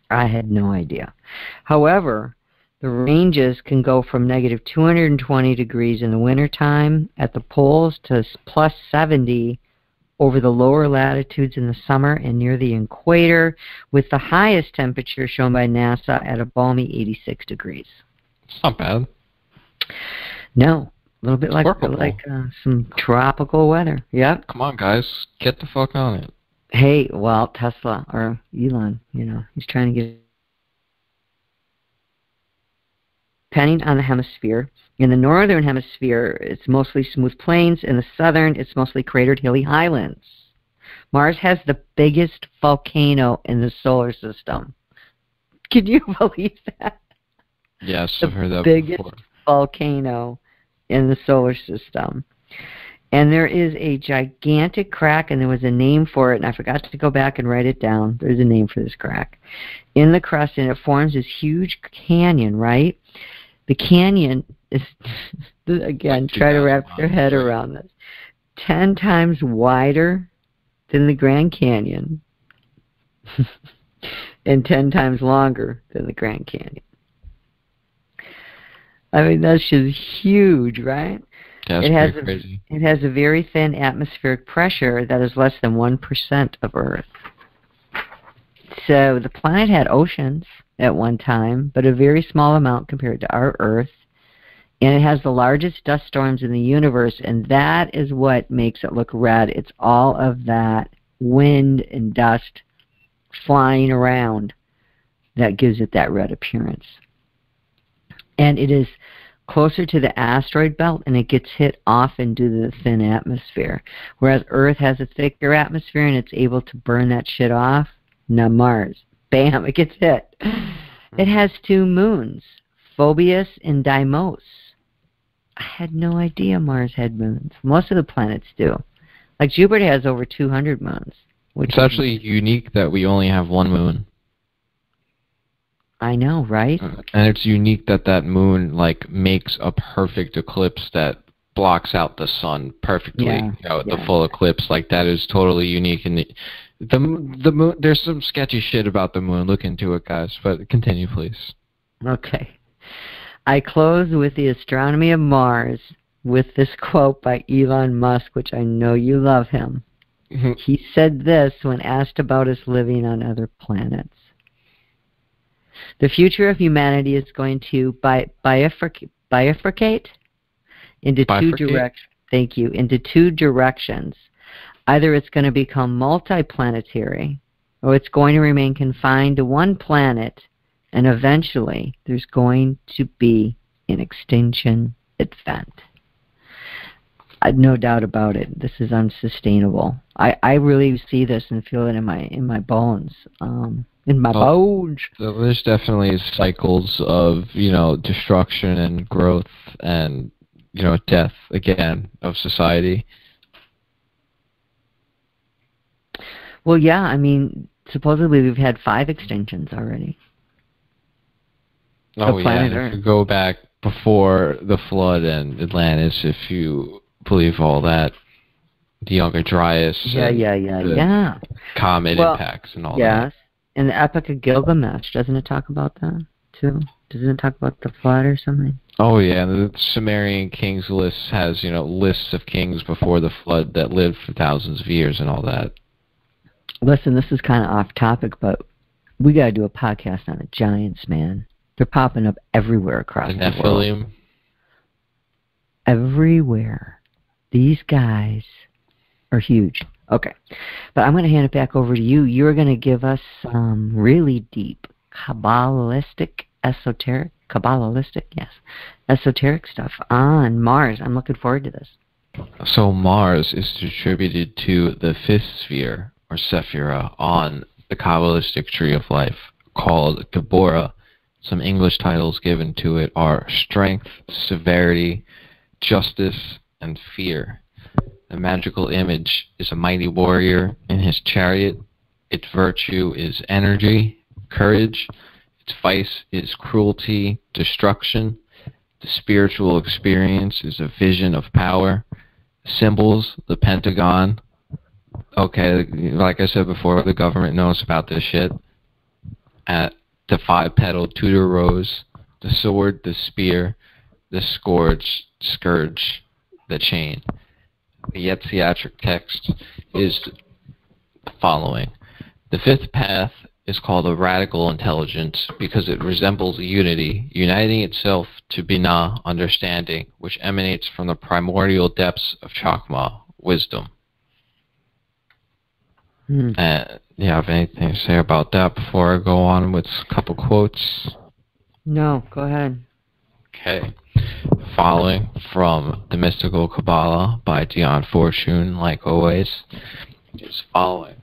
I had no idea. However, the ranges can go from negative 220 degrees in the wintertime at the poles to plus 70 over the lower latitudes in the summer and near the equator, with the highest temperature shown by NASA at a balmy 86 degrees. It's not bad. No. A little bit like some tropical weather. Yep. Come on, guys. Get the fuck on it. Hey, well, Tesla or Elon, he's trying to get... Depending on the hemisphere. In the northern hemisphere, it's mostly smooth plains. In the southern, it's mostly cratered, hilly highlands. Mars has the biggest volcano in the solar system. Can you believe that? Yes, I've heard that before. The biggest volcano in the solar system. And there is a gigantic crack, and there was a name for it, and I forgot to go back and write it down. There's a name for this crack. In the crust, and it forms this huge canyon, right? The canyon is, again, try to wrap your head around this, 10 times wider than the Grand Canyon and 10 times longer than the Grand Canyon. I mean, that's just huge, right? That's pretty crazy. It has a very thin atmospheric pressure that is less than 1% of Earth. So the planet had oceans at one time, but a very small amount compared to our Earth. And it has the largest dust storms in the universe, and that is what makes it look red. It's all of that wind and dust flying around that gives it that red appearance. And it is closer to the asteroid belt, and it gets hit often due to the thin atmosphere. Whereas Earth has a thicker atmosphere, and it's able to burn that shit off. Now Mars, bam, it gets hit. It has 2 moons, Phoebus and Deimos. I had no idea Mars had moons. Most of the planets do. Like Jupiter has over 200 moons. It's actually unique that we only have 1 moon. I know, right? And it's unique that that moon makes a perfect eclipse that blocks out the sun perfectly. The full eclipse, that is totally unique. And the moon, there's some sketchy shit about the moon. Look into it, guys. But continue, please. Okay. I close with the astronomy of Mars. with this quote by Elon Musk, which I know you love him. He said this when asked about us living on other planets. The future of humanity is going to bifurcate into two directions. Thank you. Into two directions. Either it's going to become multiplanetary, or it's going to remain confined to one planet, and eventually there's going to be an extinction event. No doubt about it. This is unsustainable. I really see this and feel it in my bones. In my bones. So there's definitely cycles of, destruction and growth and, death again of society. Well, yeah, I mean, supposedly we've had 5 extinctions already. Oh, yeah, if you go back before the flood and Atlantis, if you believe all that, the Younger Dryas, yeah. Comet impacts and all that. Yes, and the Epic of Gilgamesh, doesn't it talk about that, too? Doesn't it talk about the flood or something? Oh, yeah, the Sumerian kings list has, lists of kings before the flood that lived for thousands of years and all that. Listen, this is kind of off topic, but we got to do a podcast on the giants, man. They're popping up everywhere across the world. Everywhere. These guys are huge. Okay. But I'm going to hand it back over to you. You're going to give us some really deep Kabbalistic, esoteric stuff on Mars. I'm looking forward to this. So Mars is attributed to the 5th sphere, or Sephiroth, on the Kabbalistic tree of life, called GEBURAH. Some English titles given to it are strength, severity, justice, and fear. The magical image is a mighty warrior in his chariot. Its virtue is energy, courage. Its vice is cruelty, destruction. The spiritual experience is a vision of power. Symbols, the pentagon. Okay, like I said before, the government knows about this shit. At the 5-petaled Tudor rose, the sword, the spear, the scourge, the chain. The Esoteric text is the following. The 5th path is called a radical intelligence because it resembles unity, uniting itself to Binah, understanding, which emanates from the primordial depths of Chakra, wisdom. You have anything to say about that before I go on with a couple quotes? No, go ahead. Okay. Following from The Mystical Kabbalah by Dion Fortune, like always, is following.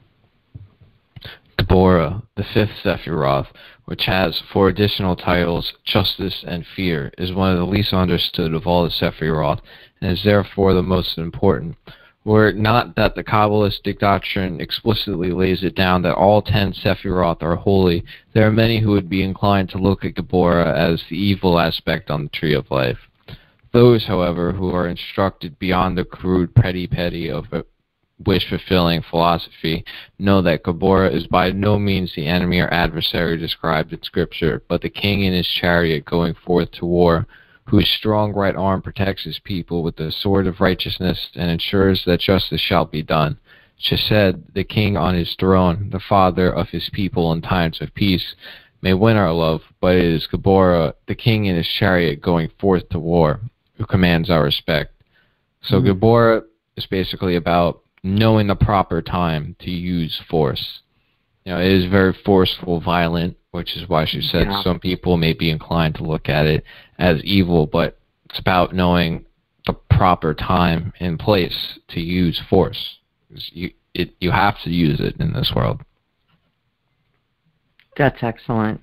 GEBURAH, the 5th Sephiroth, which has 4 additional titles, Justice and Fear, is one of the least understood of all the Sephiroth, and is therefore the most important. Were it not that the Kabbalistic doctrine explicitly lays it down that all 10 Sephiroth are holy, there are many who would be inclined to look at GEBURAH as the evil aspect on the Tree of Life. Those, however, who are instructed beyond the crude petty of a wish-fulfilling philosophy know that GEBURAH is by no means the enemy or adversary described in Scripture, but the king in his chariot going forth to war, whose strong right arm protects his people with the sword of righteousness and ensures that justice shall be done. Chesed, the king on his throne, the father of his people in times of peace, may win our love, but it is GEBURAH, the king in his chariot going forth to war, who commands our respect. So GEBURAH is basically about knowing the proper time to use force. It is very forceful, violent, which is why she said some people may be inclined to look at it as evil, but it's about knowing the proper time and place to use force. You have to use it in this world. That's excellent.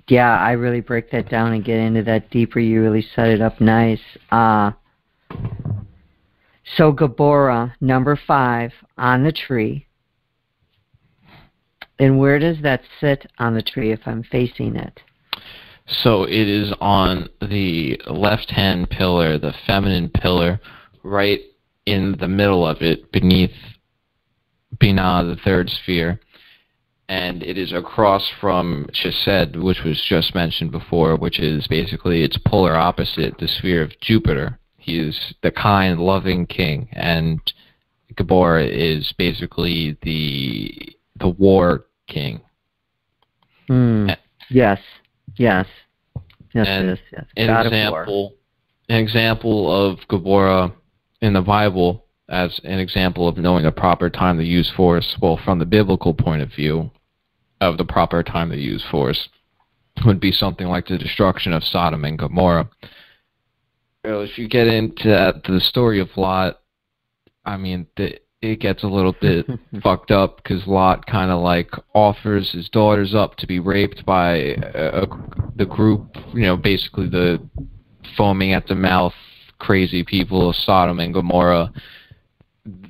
Yeah, I really break that down and get into that deeper. You really set it up nice. So GEBURAH, number 5, on the tree. And where does that sit on the tree if I'm facing it? So it is on the left-hand pillar, the feminine pillar, right in the middle of it, beneath Binah, the 3rd sphere. And it is across from Chesed, which was just mentioned before, which is basically its polar opposite, the sphere of Jupiter. He is the kind, loving king, and GEBURAH is basically the war king. Yes. Yes. Yes, and it is. Yes. An example of GEBURAH in the Bible as an example of knowing the proper time to use force, well, from the biblical point of view of the proper time to use force, would be something like the destruction of Sodom and Gomorrah. If you get into the story of Lot, I mean, it gets a little bit fucked up because Lot kind of like offers his daughters up to be raped by the group, basically the foaming at the mouth crazy people of Sodom and Gomorrah.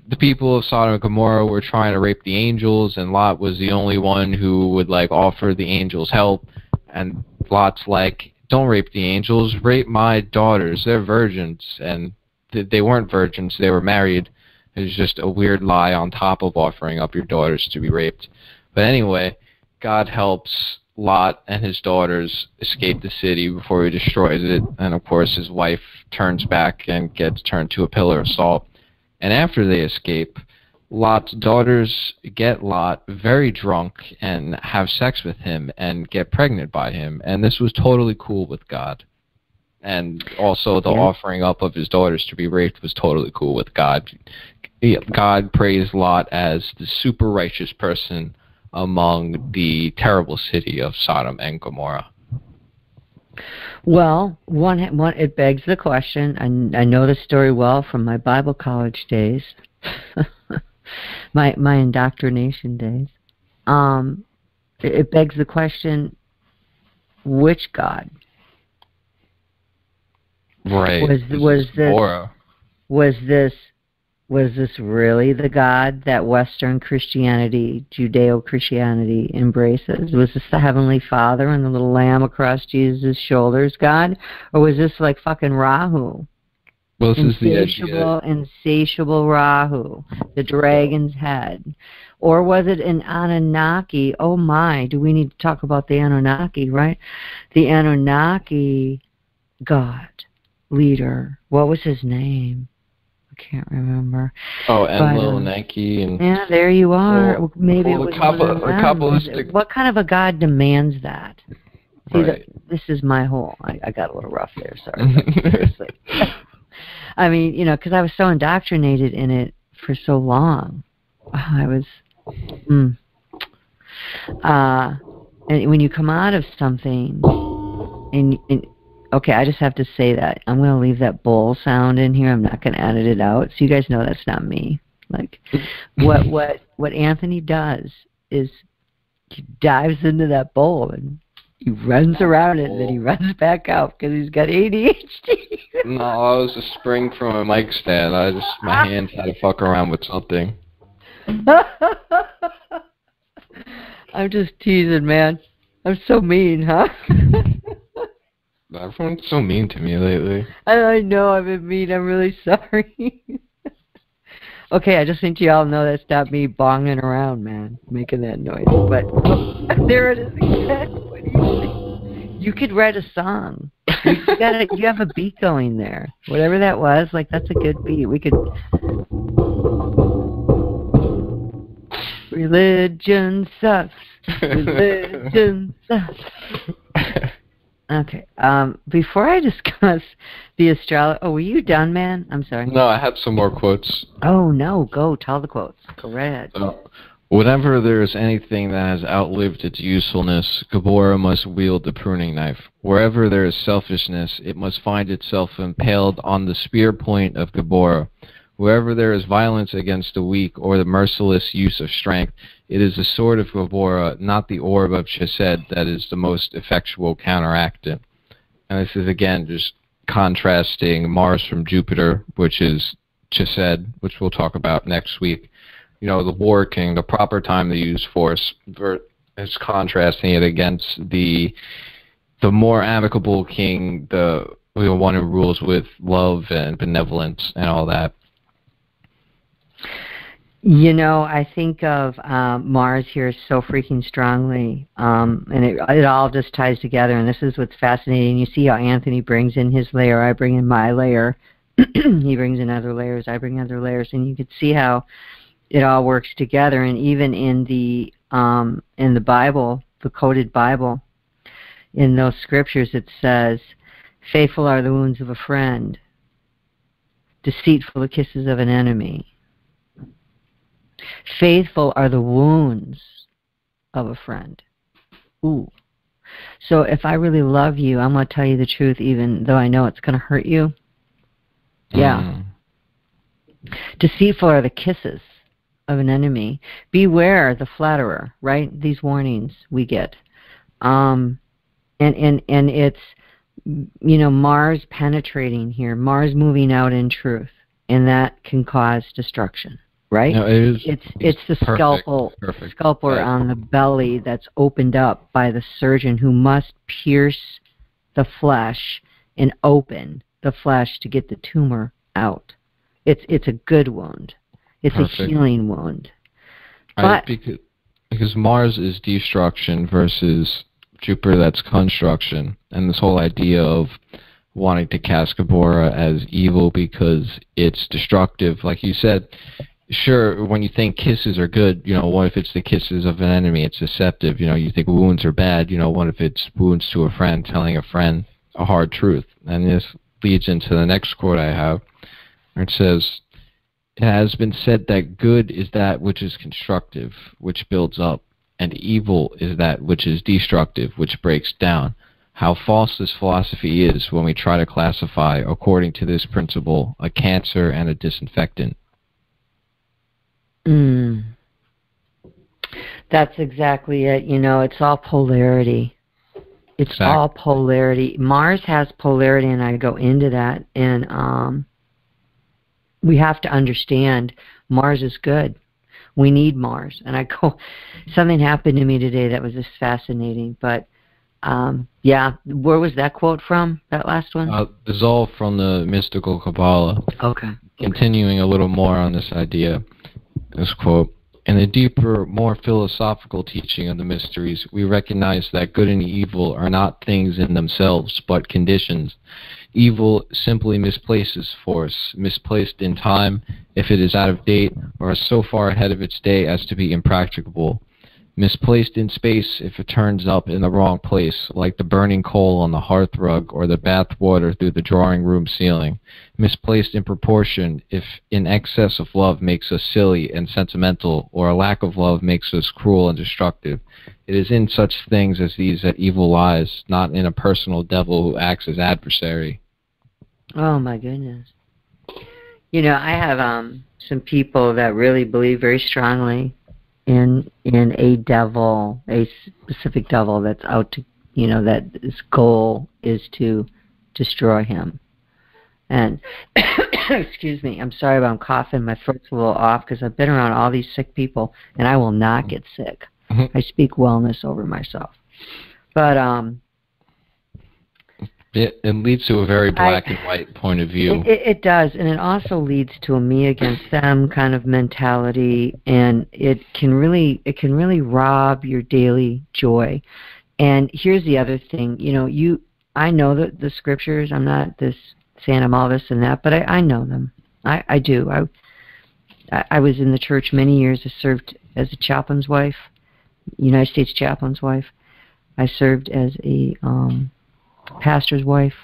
The people of Sodom and Gomorrah were trying to rape the angels, and Lot was the only one who would like offer the angels help. And Lot's like, don't rape the angels, rape my daughters. They're virgins. And they weren't virgins, they were married. It was just a weird lie on top of offering up your daughters to be raped. But anyway, God helps Lot and his daughters escape the city before he destroys it. And of course his wife turns back and gets turned to a pillar of salt. And after they escape, Lot's daughters get Lot very drunk and have sex with him and get pregnant by him. And this was totally cool with God. And also the offering up of his daughters to be raped was totally cool with God. God praised Lot as the super righteous person among the terrible city of Sodom and Gomorrah. Well, it begs the question. I know the story well from my Bible college days, my indoctrination days. It begs the question: which God? Right. Was this really the God that Western Christianity, Judeo-Christianity embraces? Was this the Heavenly Father and the little lamb across Jesus' shoulders God? Or was this like fucking Rahu? Well, this is the idea. Insatiable Rahu, the dragon's head. Or was it an Anunnaki? Oh my, do we need to talk about the Anunnaki, right? The Anunnaki God, leader. What was his name? I can't remember. Oh, Anunnaki. Yeah, there you are. Well, maybe it was Kabbalistic. What kind of a God demands that? See, right. This is my whole... I got a little rough there, sorry. Seriously. I mean, because I was so indoctrinated in it for so long. I was... and when you come out of something, and okay, I just have to say that. I'm going to leave that bowl sound in here. I'm not going to edit it out. So you guys know that's not me. Like, what Anthony does is he dives into that bowl and he runs around it and then he runs back out because he's got ADHD. No, I was a spring from a mic stand. My hands had to fuck around with something. I'm just teasing, man. I'm so mean, huh? Everyone's so mean to me lately. I know I've been mean. I'm really sorry. Okay, I just need you all to know that's not me bonging around, man, making that noise. But there it is again. What do you think? You could write a song. You have a beat going there. Whatever that was, like that's a good beat. We could. Religion sucks. Religion sucks. Okay. Before I discuss the astrology... Oh, were you done, man? I'm sorry. No, I have some more quotes. Oh, no. Go. Tell the quotes. Go right ahead. Whenever there is anything that has outlived its usefulness, GEBURAH must wield the pruning knife. Wherever there is selfishness, it must find itself impaled on the spear point of GEBURAH. Wherever there is violence against the weak or the merciless use of strength, it is the sword of GEBURAH, not the orb of Chesed, that is the most effectual counteractant. And this is, again, just contrasting Mars from Jupiter, which is Chesed, which we'll talk about next week. The war king, the proper time to use force, is contrasting it against the more amicable king, the one who rules with love and benevolence and all that. I think of Mars here so freaking strongly, and it all just ties together, and this is what's fascinating. You see how Anthony brings in his layer, I bring in my layer, He brings in other layers, I bring other layers, and you can see how it all works together. And even in the Bible, the coded Bible, in those scriptures it says, faithful are the wounds of a friend, deceitful the kisses of an enemy. Faithful are the wounds of a friend. Ooh. So if I really love you, I'm going to tell you the truth even though I know it's going to hurt you. Yeah. Deceitful are the kisses of an enemy. Beware the flatterer, right? These warnings we get. And it's, Mars penetrating here, Mars moving out in truth, and that can cause destruction, right? No, it's the scalpel on the belly that's opened up by the surgeon who must pierce the flesh and open the flesh to get the tumor out. It's a good wound. It's a healing wound. But because Mars is destruction versus Jupiter, that's construction, and this whole idea of wanting to cast GEBURAH as evil because it's destructive, like you said. Sure, when you think kisses are good, what if it's the kisses of an enemy? It's deceptive. You think wounds are bad. What if it's wounds to a friend, telling a friend a hard truth? And this leads into the next quote I have. It says, it has been said that good is that which is constructive, which builds up, and evil is that which is destructive, which breaks down. How false this philosophy is when we try to classify, according to this principle, a cancer and a disinfectant. That's exactly it. It's all polarity. It's all polarity. Mars has polarity, and I go into that. And we have to understand Mars is good. We need Mars. And something happened to me today that was just fascinating. But, yeah, where was that quote from, that last one? This is all from the Mystical Kabbalah. Okay. Continuing a little more on this idea, this quote, in the deeper, more philosophical teaching of the mysteries, we recognize that good and evil are not things in themselves, but conditions. Evil simply misplaces force, misplaced in time if it is out of date, or is so far ahead of its day as to be impracticable. Misplaced in space if it turns up in the wrong place, like the burning coal on the hearth rug or the bath water through the drawing room ceiling. Misplaced in proportion if an excess of love makes us silly and sentimental, or a lack of love makes us cruel and destructive. It is in such things as these that evil lies, not in a personal devil who acts as adversary. Oh my goodness. I have some people that really believe very strongly in a devil, a specific devil that's out to, that his goal is to destroy him. And, excuse me, I'm sorry if I'm coughing, my throat's a little off because I've been around all these sick people, and I will not get sick. I speak wellness over myself. But, it leads to a very black and white point of view. It does, and it also leads to a me against them kind of mentality, and it can really rob your daily joy. And here's the other thing, I know the scriptures. I'm not saying I'm all this and that, but I know them. I do. I was in the church many years. I served as a chaplain's wife, United States chaplain's wife. I served as a pastor's wife,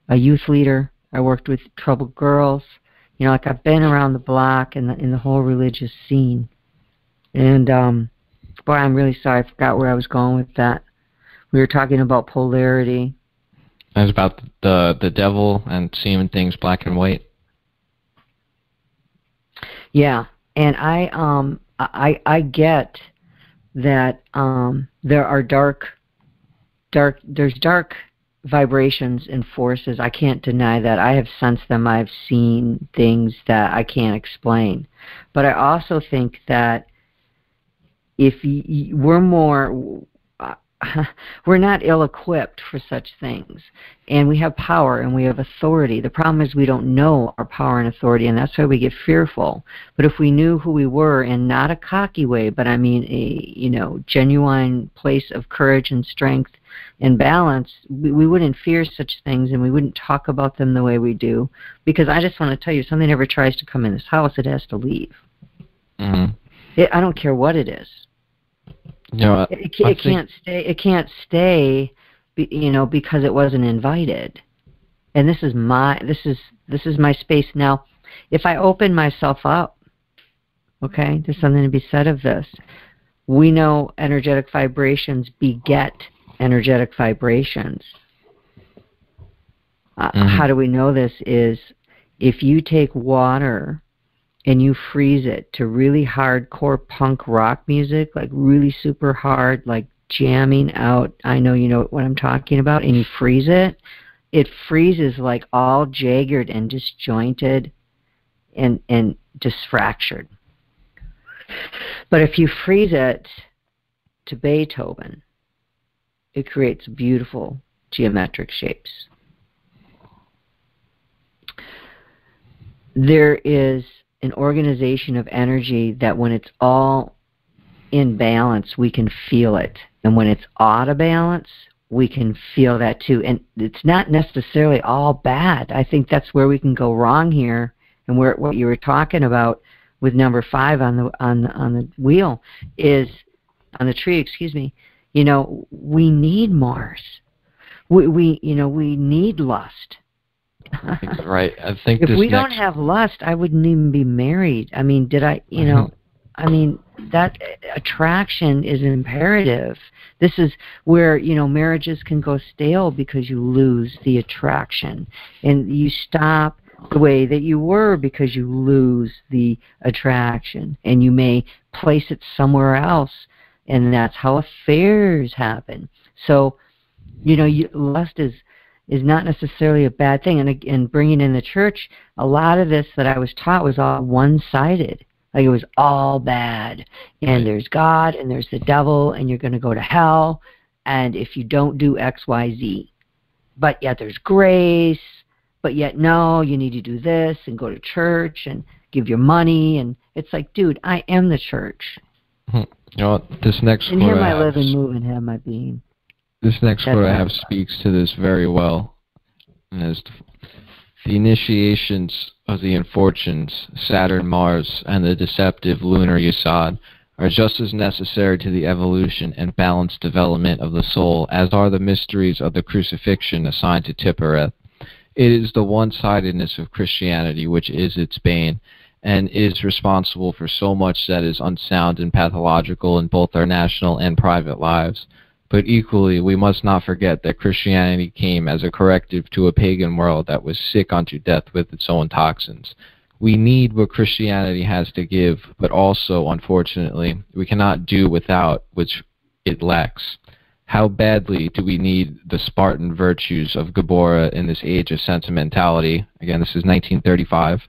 a youth leader. I worked with troubled girls. I've been around the block in the whole religious scene. And boy, I'm really sorry. I forgot where I was going with that. We were talking about polarity. It was about the devil and seeing things black and white. Yeah, and I get that there are there's dark vibrations and forces. I can't deny that. I have sensed them. I've seen things that I can't explain. But I also think that if we're not ill-equipped for such things. And we have power and we have authority. The problem is we don't know our power and authority, and that's why we get fearful. But if we knew who we were, in not a cocky way, but I mean a genuine place of courage and strength, in balance, we wouldn't fear such things and we wouldn't talk about them the way we do. Because I just want to tell you, if something ever tries to come in this house, it has to leave. Mm-hmm. I don't care what it is. It can't stay. It can't stay, because it wasn't invited. And this is my space now. If I open myself up, okay, there's something to be said of this. We know energetic vibrations beget energetic vibrations. How do we know this? Is if you take water and you freeze it to really hardcore punk rock music, like really super hard, like jamming out, I know you know what I'm talking about, and you freeze it, it freezes like all jagged and disjointed and just fractured. But if you freeze it to Beethoven, it creates beautiful geometric shapes. There is an organization of energy that when it's all in balance, we can feel it. And when it's out of balance, we can feel that too. And it's not necessarily all bad. I think that's where we can go wrong here, and where what you were talking about with number 5 on the wheel is on the tree. Excuse me. We need Mars. We need lust. Right. I think if we don't have lust, I wouldn't even be married. I mean, that attraction is imperative. This is where, marriages can go stale because you lose the attraction. And you stop the way that you were because you lose the attraction. And you may place it somewhere else. And that's how affairs happen. So, lust is not necessarily a bad thing. And bringing in the church, a lot of this that I was taught was all one-sided. Like it was all bad. And there's God and there's the devil and you're going to go to hell. And if you don't do X, Y, Z. But yet there's grace. But yet, no, you need to do this and go to church and give your money. And it's like, dude, I am the church. This next in him I live and move, in him I being. This next quote I have speaks to this very well. And as the initiations of the infortunes, Saturn, Mars, and the deceptive lunar Yesod are just as necessary to the evolution and balanced development of the soul as are the mysteries of the crucifixion assigned to Tippereth. It is the one-sidedness of Christianity which is its bane, and is responsible for so much that is unsound and pathological in both our national and private lives. But equally, we must not forget that Christianity came as a corrective to a pagan world that was sick unto death with its own toxins. We need what Christianity has to give, but also, unfortunately, we cannot do without which it lacks. How badly do we need the Spartan virtues of GEBURAH in this age of sentimentality? Again, this is 1935.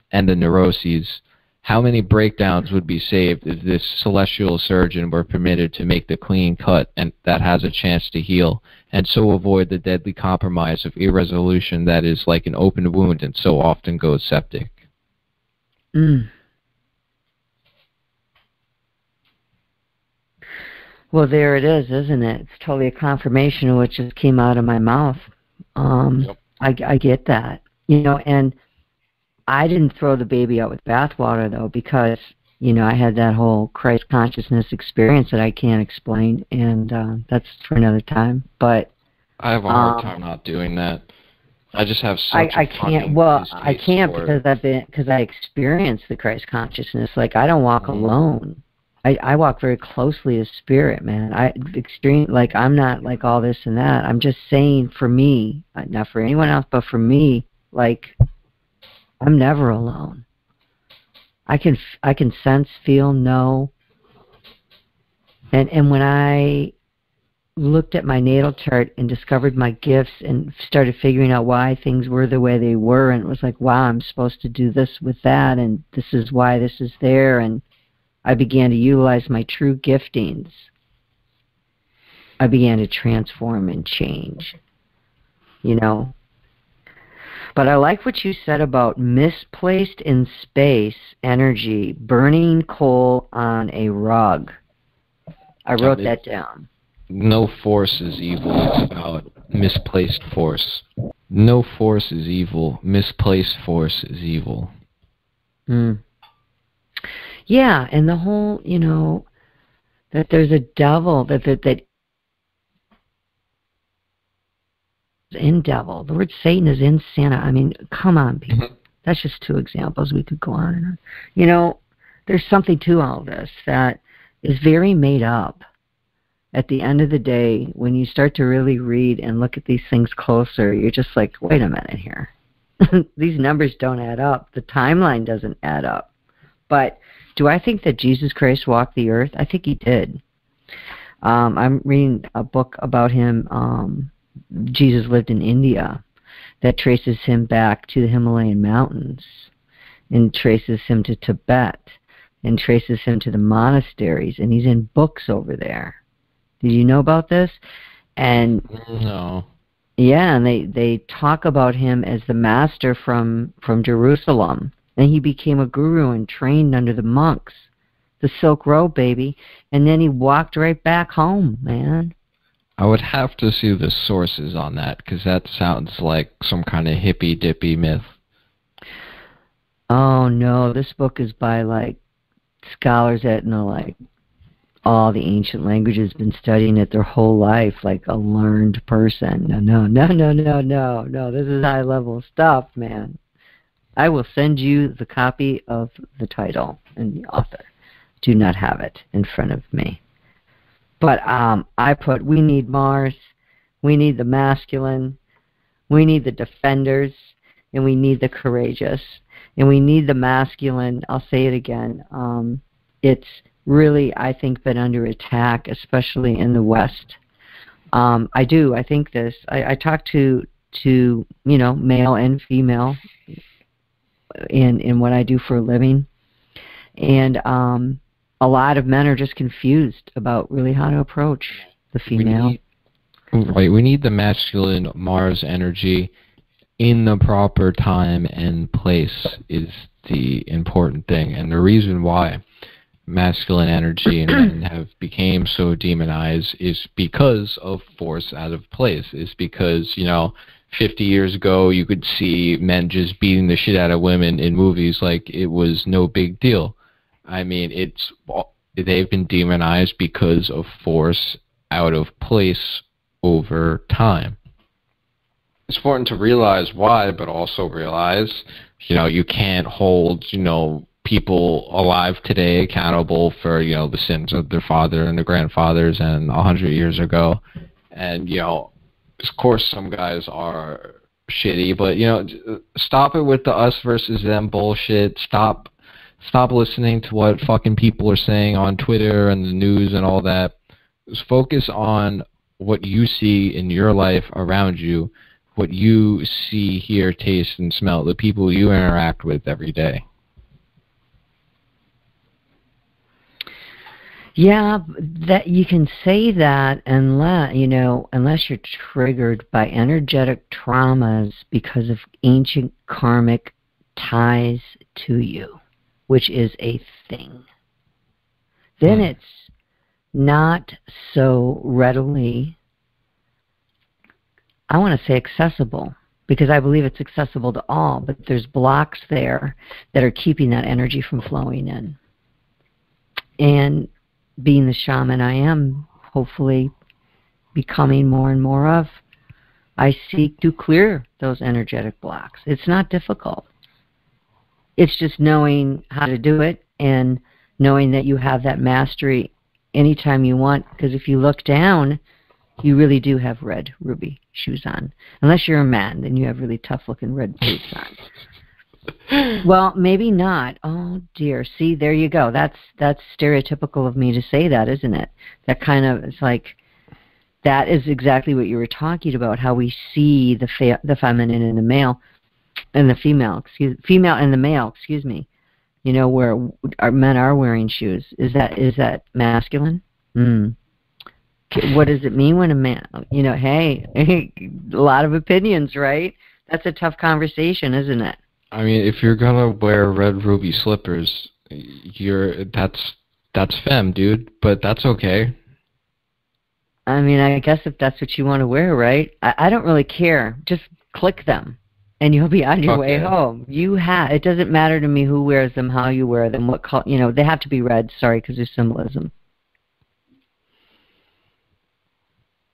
And the neuroses. How many breakdowns would be saved if this celestial surgeon were permitted to make the clean cut and that has a chance to heal, and so avoid the deadly compromise of irresolution that is like an open wound and so often goes septic? Well, there it is, isn't it? It's totally a confirmation of what just came out of my mouth. Yep. I get that. And I didn't throw the baby out with bathwater, though, because, I had that whole Christ consciousness experience that I can't explain, and that's for another time. But I have a hard time not doing that. I just have such I can't. Well, I can't because I experienced the Christ consciousness. Like, I don't walk alone. I walk very closely as spirit, man. I'm not like all this and that. I'm just saying, for me, not for anyone else, but for me, like, I'm never alone. I can sense, feel, know. And when I looked at my natal chart and discovered my gifts and started figuring out why things were the way they were, and it was like, wow, I'm supposed to do this with that, and this is why this is there, and I began to utilize my true giftings. I began to transform and change, But I like what you said about misplaced in space energy, burning coal on a rug. I wrote that down. no force is evil. It's about misplaced force. No force is evil. Misplaced force is evil. Yeah, and the whole, that there's a devil, that in devil. The word Satan is in Santa. I mean, come on, people. That's just two examples. We could go on and on. There's something to all this that is very made up. At the end of the day, when you start to really read and look at these things closer, you're just like, wait a minute here. These numbers don't add up. The timeline doesn't add up. But do I think that Jesus Christ walked the earth? I think he did. I'm reading a book about him. Jesus lived in India, that traces him back to the Himalayan mountains and traces him to Tibet and traces him to the monasteries, and he's in books over there. Did you know about this? And no. Yeah, and they talk about him as the master from Jerusalem, and he became a guru and trained under the monks, the Silk Road, baby, and then he walked right back home, man. I would have to see the sources on that, because that sounds like some kind of hippy-dippy myth. Oh, no, this book is by, scholars that know, all the ancient languages, been studying it their whole life, like a learned person. No, this is high-level stuff, man. I will send you the copy of the title and the author. Do not have it in front of me. But I put, we need Mars, we need the masculine, we need the defenders, and we need the courageous. And we need the masculine, I'll say it again, it's really, I think, been under attack, especially in the West. I think this. I talk to male and female in what I do for a living. And a lot of men are just confused about really how to approach the female. We need the masculine Mars energy in the proper time and place is the important thing. And the reason why masculine energy and men have became so demonized is because of force out of place. Is because, 50 years ago you could see men just beating the shit out of women in movies like it was no big deal. I mean, they've been demonized because of force out of place over time. It's important to realize why, but also realize, you can't hold, people alive today accountable for, the sins of their father and their grandfathers and 100 years ago. And, of course some guys are shitty, but, stop it with the us versus them bullshit. Stop listening to what fucking people are saying on Twitter and the news and all that. Just focus on what you see in your life around you, what you see, hear, taste, and smell, the people you interact with every day. Yeah, that you can say that unless you're triggered by energetic traumas because of ancient karmic ties to you, which is a thing. Then it's not so readily, I want to say accessible, because I believe it's accessible to all, but there's blocks there that are keeping that energy from flowing in. And being the shaman I am, hopefully becoming more and more of, I seek to clear those energetic blocks. It's not difficult. It's just knowing how to do it and knowing that you have that mastery anytime you want, because if you look down, you really do have red ruby shoes on. Unless you're a man, then you have really tough-looking red boots on. Well, maybe not. Oh, dear. See, there you go. That's stereotypical of me to say that, isn't it? That kind of, it's like, that is exactly what you were talking about, how we see the feminine and the male, and the female and the male, excuse me. Where our men are wearing shoes. Is that masculine? What does it mean when a man, hey, a lot of opinions, right? That's a tough conversation, isn't it? I mean, if you're gonna wear red ruby slippers, that's femme, dude. But that's okay. I mean, I guess if that's what you want to wear, right? I don't really care. Just click them, and you'll be on your way home. It doesn't matter to me who wears them, how you wear them, what color. You know, they have to be red. Sorry, because there's symbolism.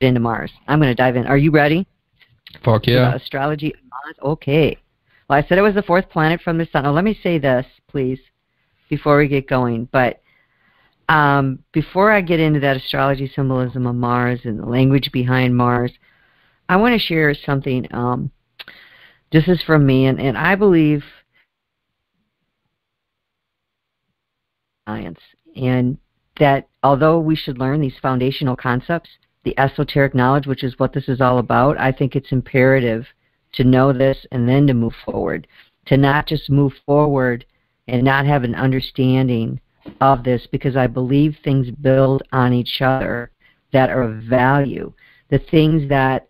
Into Mars. I'm going to dive in. Are you ready? Fuck yeah. Astrology. Okay. Well, I said it was the fourth planet from the sun. Oh, let me say this, please, before we get going. But before I get into that astrology symbolism of Mars and the language behind Mars, I want to share something. This is from me, and I believe science, and that although we should learn these foundational concepts, the esoteric knowledge, which is what this is all about, I think it's imperative to know this and then to move forward, to not just move forward and not have an understanding of this, because I believe things build on each other that are of value. The things that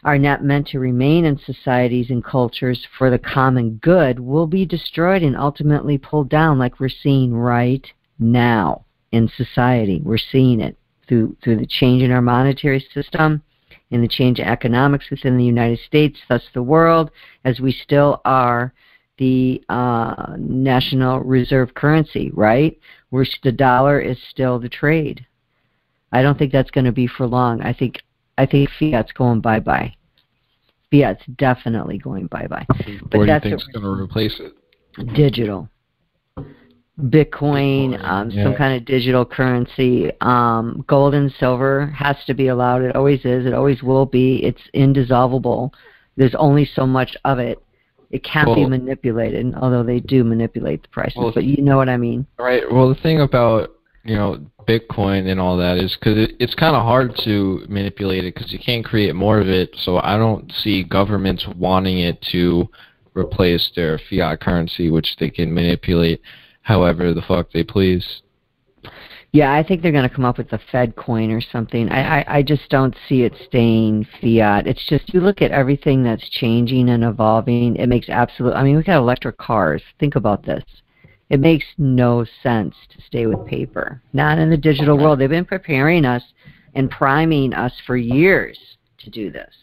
are not meant to remain in societies and cultures for the common good will be destroyed and ultimately pulled down, like we're seeing right now in society. We're seeing it through the change in our monetary system and the change in economics within the United States, thus the world, as we still are the national reserve currency, right? Where the dollar is still the trade. I don't think that's going to be for long. I think fiat's going bye-bye. Fiat's definitely going bye-bye. What do you think is going to replace it? Digital. Bitcoin, some kind of digital currency. Gold and silver has to be allowed. It always is. It always will be. It's indissolvable. There's only so much of it. It can't be manipulated, although they do manipulate the prices. But you know what I mean. Right. Well, the thing about, you know, Bitcoin and all that is because it's kind of hard to manipulate it because you can't create more of it. So I don't see governments wanting it to replace their fiat currency, which they can manipulate however the fuck they please. Yeah, I think they're going to come up with a Fed coin or something. I just don't see it staying fiat. It's just, you look at everything that's changing and evolving, it makes absolute, I mean, we've got electric cars. Think about this. It makes no sense to stay with paper. Not in the digital world. They've been preparing us and priming us for years to do this.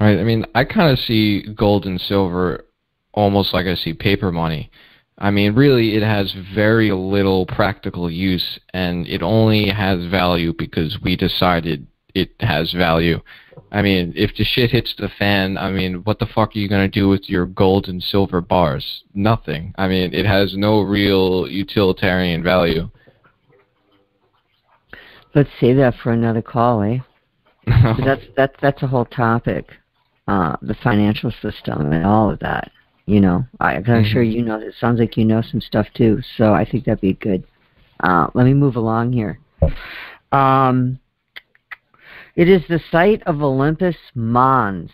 Right. I mean, I kind of see gold and silver almost like I see paper money. I mean, really, it has very little practical use, and it only has value because we decided it has value. I mean, if the shit hits the fan, I mean, what the fuck are you going to do with your gold and silver bars? Nothing. I mean, it has no real utilitarian value. Let's save that for another call, eh? That's a whole topic, the financial system and all of that. You know, I'm sure you know. It sounds like you know some stuff too. So I think that'd be good. Let me move along here. It is the site of Olympus Mons,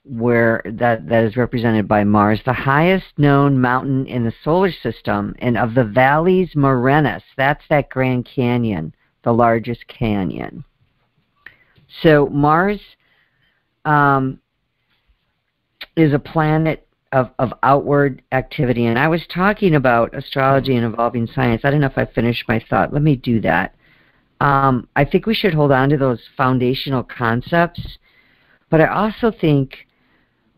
where that is represented by Mars, the highest known mountain in the solar system, and of the Valles Marineris. That's that Grand Canyon, the largest canyon. So Mars is a planet of outward activity. And I was talking about astrology and evolving science. I don't know if I finished my thought. Let me do that. I think we should hold on to those foundational concepts, but I also think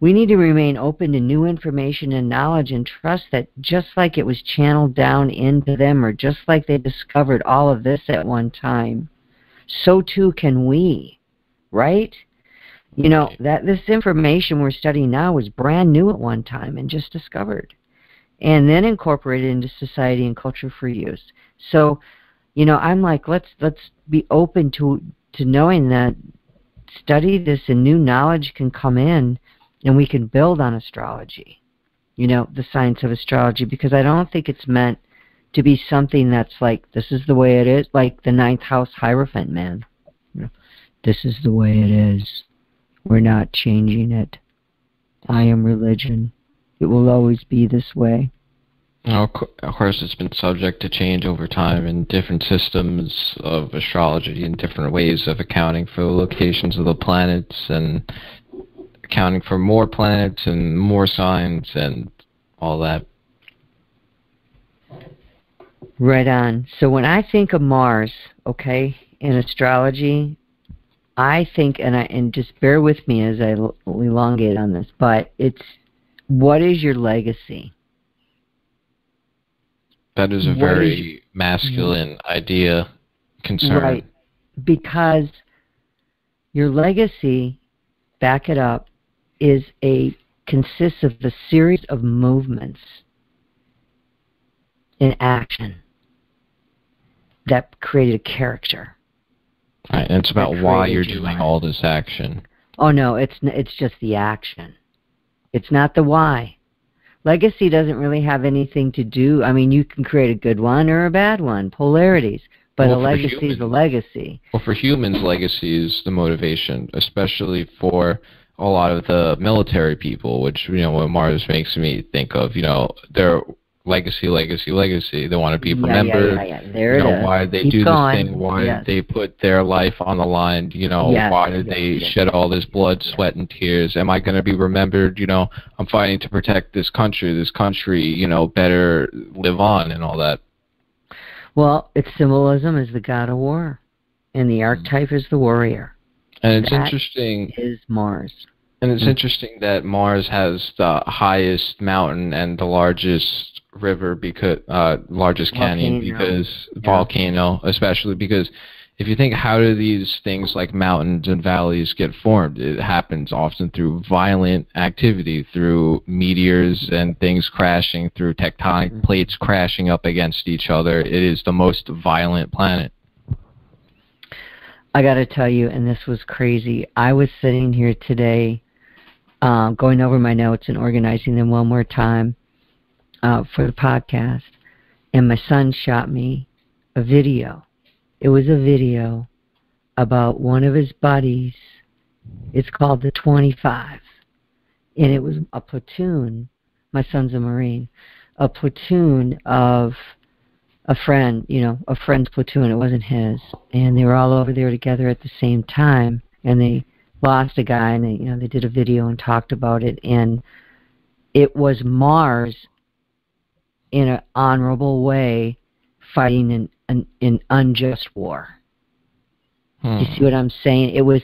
we need to remain open to new information and knowledge and trust that just like it was channeled down into them, or just like they discovered all of this at one time, so too can we, right? You know, that this information we're studying now was brand new at one time and just discovered, and then incorporated into society and culture for use. So, you know, I'm like, let's be open to knowing that study this and new knowledge can come in and we can build on astrology, you know, the science of astrology, because I don't think it's meant to be something that's like, this is the way it is, like the ninth house Hierophant, man. You know, this is the way it is. We're not changing it. I am religion. It will always be this way. Of course, it's been subject to change over time in different systems of astrology and different ways of accounting for the locations of the planets and accounting for more planets and more signs and all that. Right on. So when I think of Mars, okay, in astrology, I think, and just bear with me as I elongate on this, but it's, what is your legacy? That is a very masculine idea, concern. Right. Because your legacy, back it up, consists of a series of movements in action that created a character. Right, and it's about why you're doing all this action. Oh no, it's just the action. It's not the why. Legacy doesn't really have anything to do. I mean, you can create a good one or a bad one, polarities, but a legacy is a legacy. Well, for humans, legacy is the motivation, especially for a lot of the military people, which, you know, what Mars makes me think of, you know, their legacy. They want to be remembered. There it is. Why they do this thing, why they put their life on the line, you know, why did they shed all this blood, sweat, and tears? Am I going to be remembered? You know, I'm fighting to protect this country, you know, better live on and all that. Well, its symbolism is the god of war, and the archetype is the warrior. And it's interesting. Is Mars. And it's interesting that Mars has the highest mountain and the largest river, because largest canyon, because volcano, especially because if you think, how do these things like mountains and valleys get formed? It happens often through violent activity, through meteors and things crashing, through tectonic plates crashing up against each other. It is the most violent planet. I got to tell you, and this was crazy, I was sitting here today going over my notes and organizing them one more time for the podcast, and my son shot me a video. It was a video about one of his buddies. It's called the 25, and it was a platoon. My son's a Marine. A platoon of a friend, you know, a friend's platoon. It wasn't his, and they were all over there together at the same time, and they lost a guy, and they, you know, they did a video and talked about it, and it was Mars in an honorable way fighting an unjust war. You see what I'm saying? It was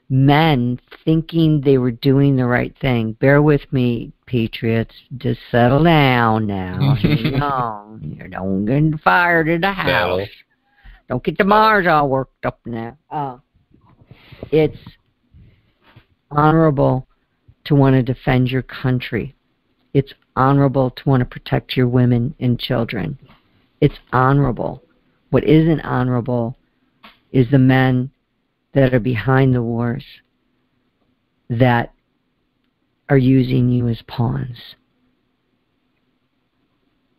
men thinking they were doing the right thing. Bear with me, patriots. Just settle down now. Hang on. You don't get fired at the house. Don't get the Mars all worked up now. It's honorable to want to defend your country. It's honorable to want to protect your women and children. It's honorable. What isn't honorable is the men that are behind the wars that are using you as pawns.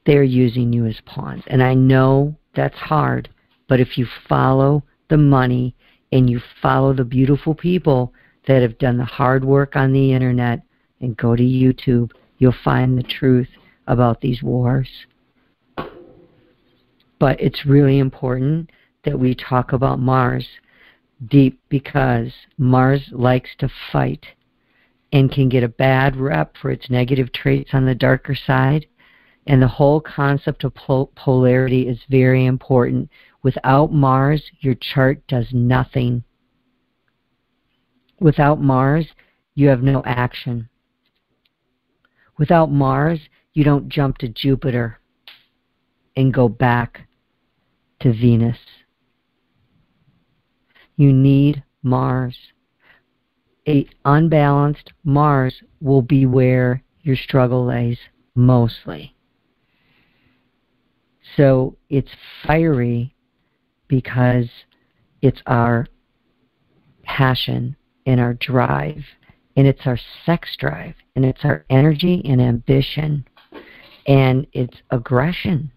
They're using you as pawns. And I know that's hard, but if you follow the money and you follow the beautiful people that have done the hard work on the internet and go to YouTube, you'll find the truth about these wars. But it's really important that we talk about Mars deep, because Mars likes to fight and can get a bad rep for its negative traits on the darker side. And the whole concept of polarity is very important. Without Mars, your chart does nothing. Without Mars, you have no action. Without Mars, you don't jump to Jupiter and go back to Venus. You need Mars. An unbalanced Mars will be where your struggle lays mostly. So it's fiery because it's our passion and our drive, and it's our sex drive, and it's our energy and ambition, and it's aggression.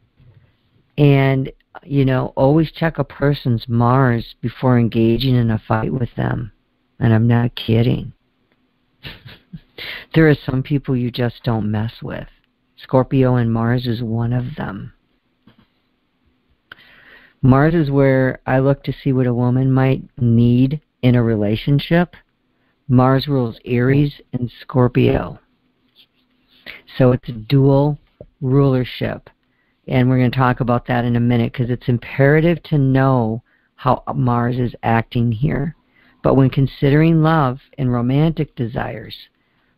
And, you know, always check a person's Mars before engaging in a fight with them. And I'm not kidding. There are some people you just don't mess with. Scorpio and Mars is one of them. Mars is where I look to see what a woman might need in a relationship. Mars rules Aries and Scorpio. So it's a dual rulership. And we're going to talk about that in a minute, because it's imperative to know how Mars is acting here. But when considering love and romantic desires,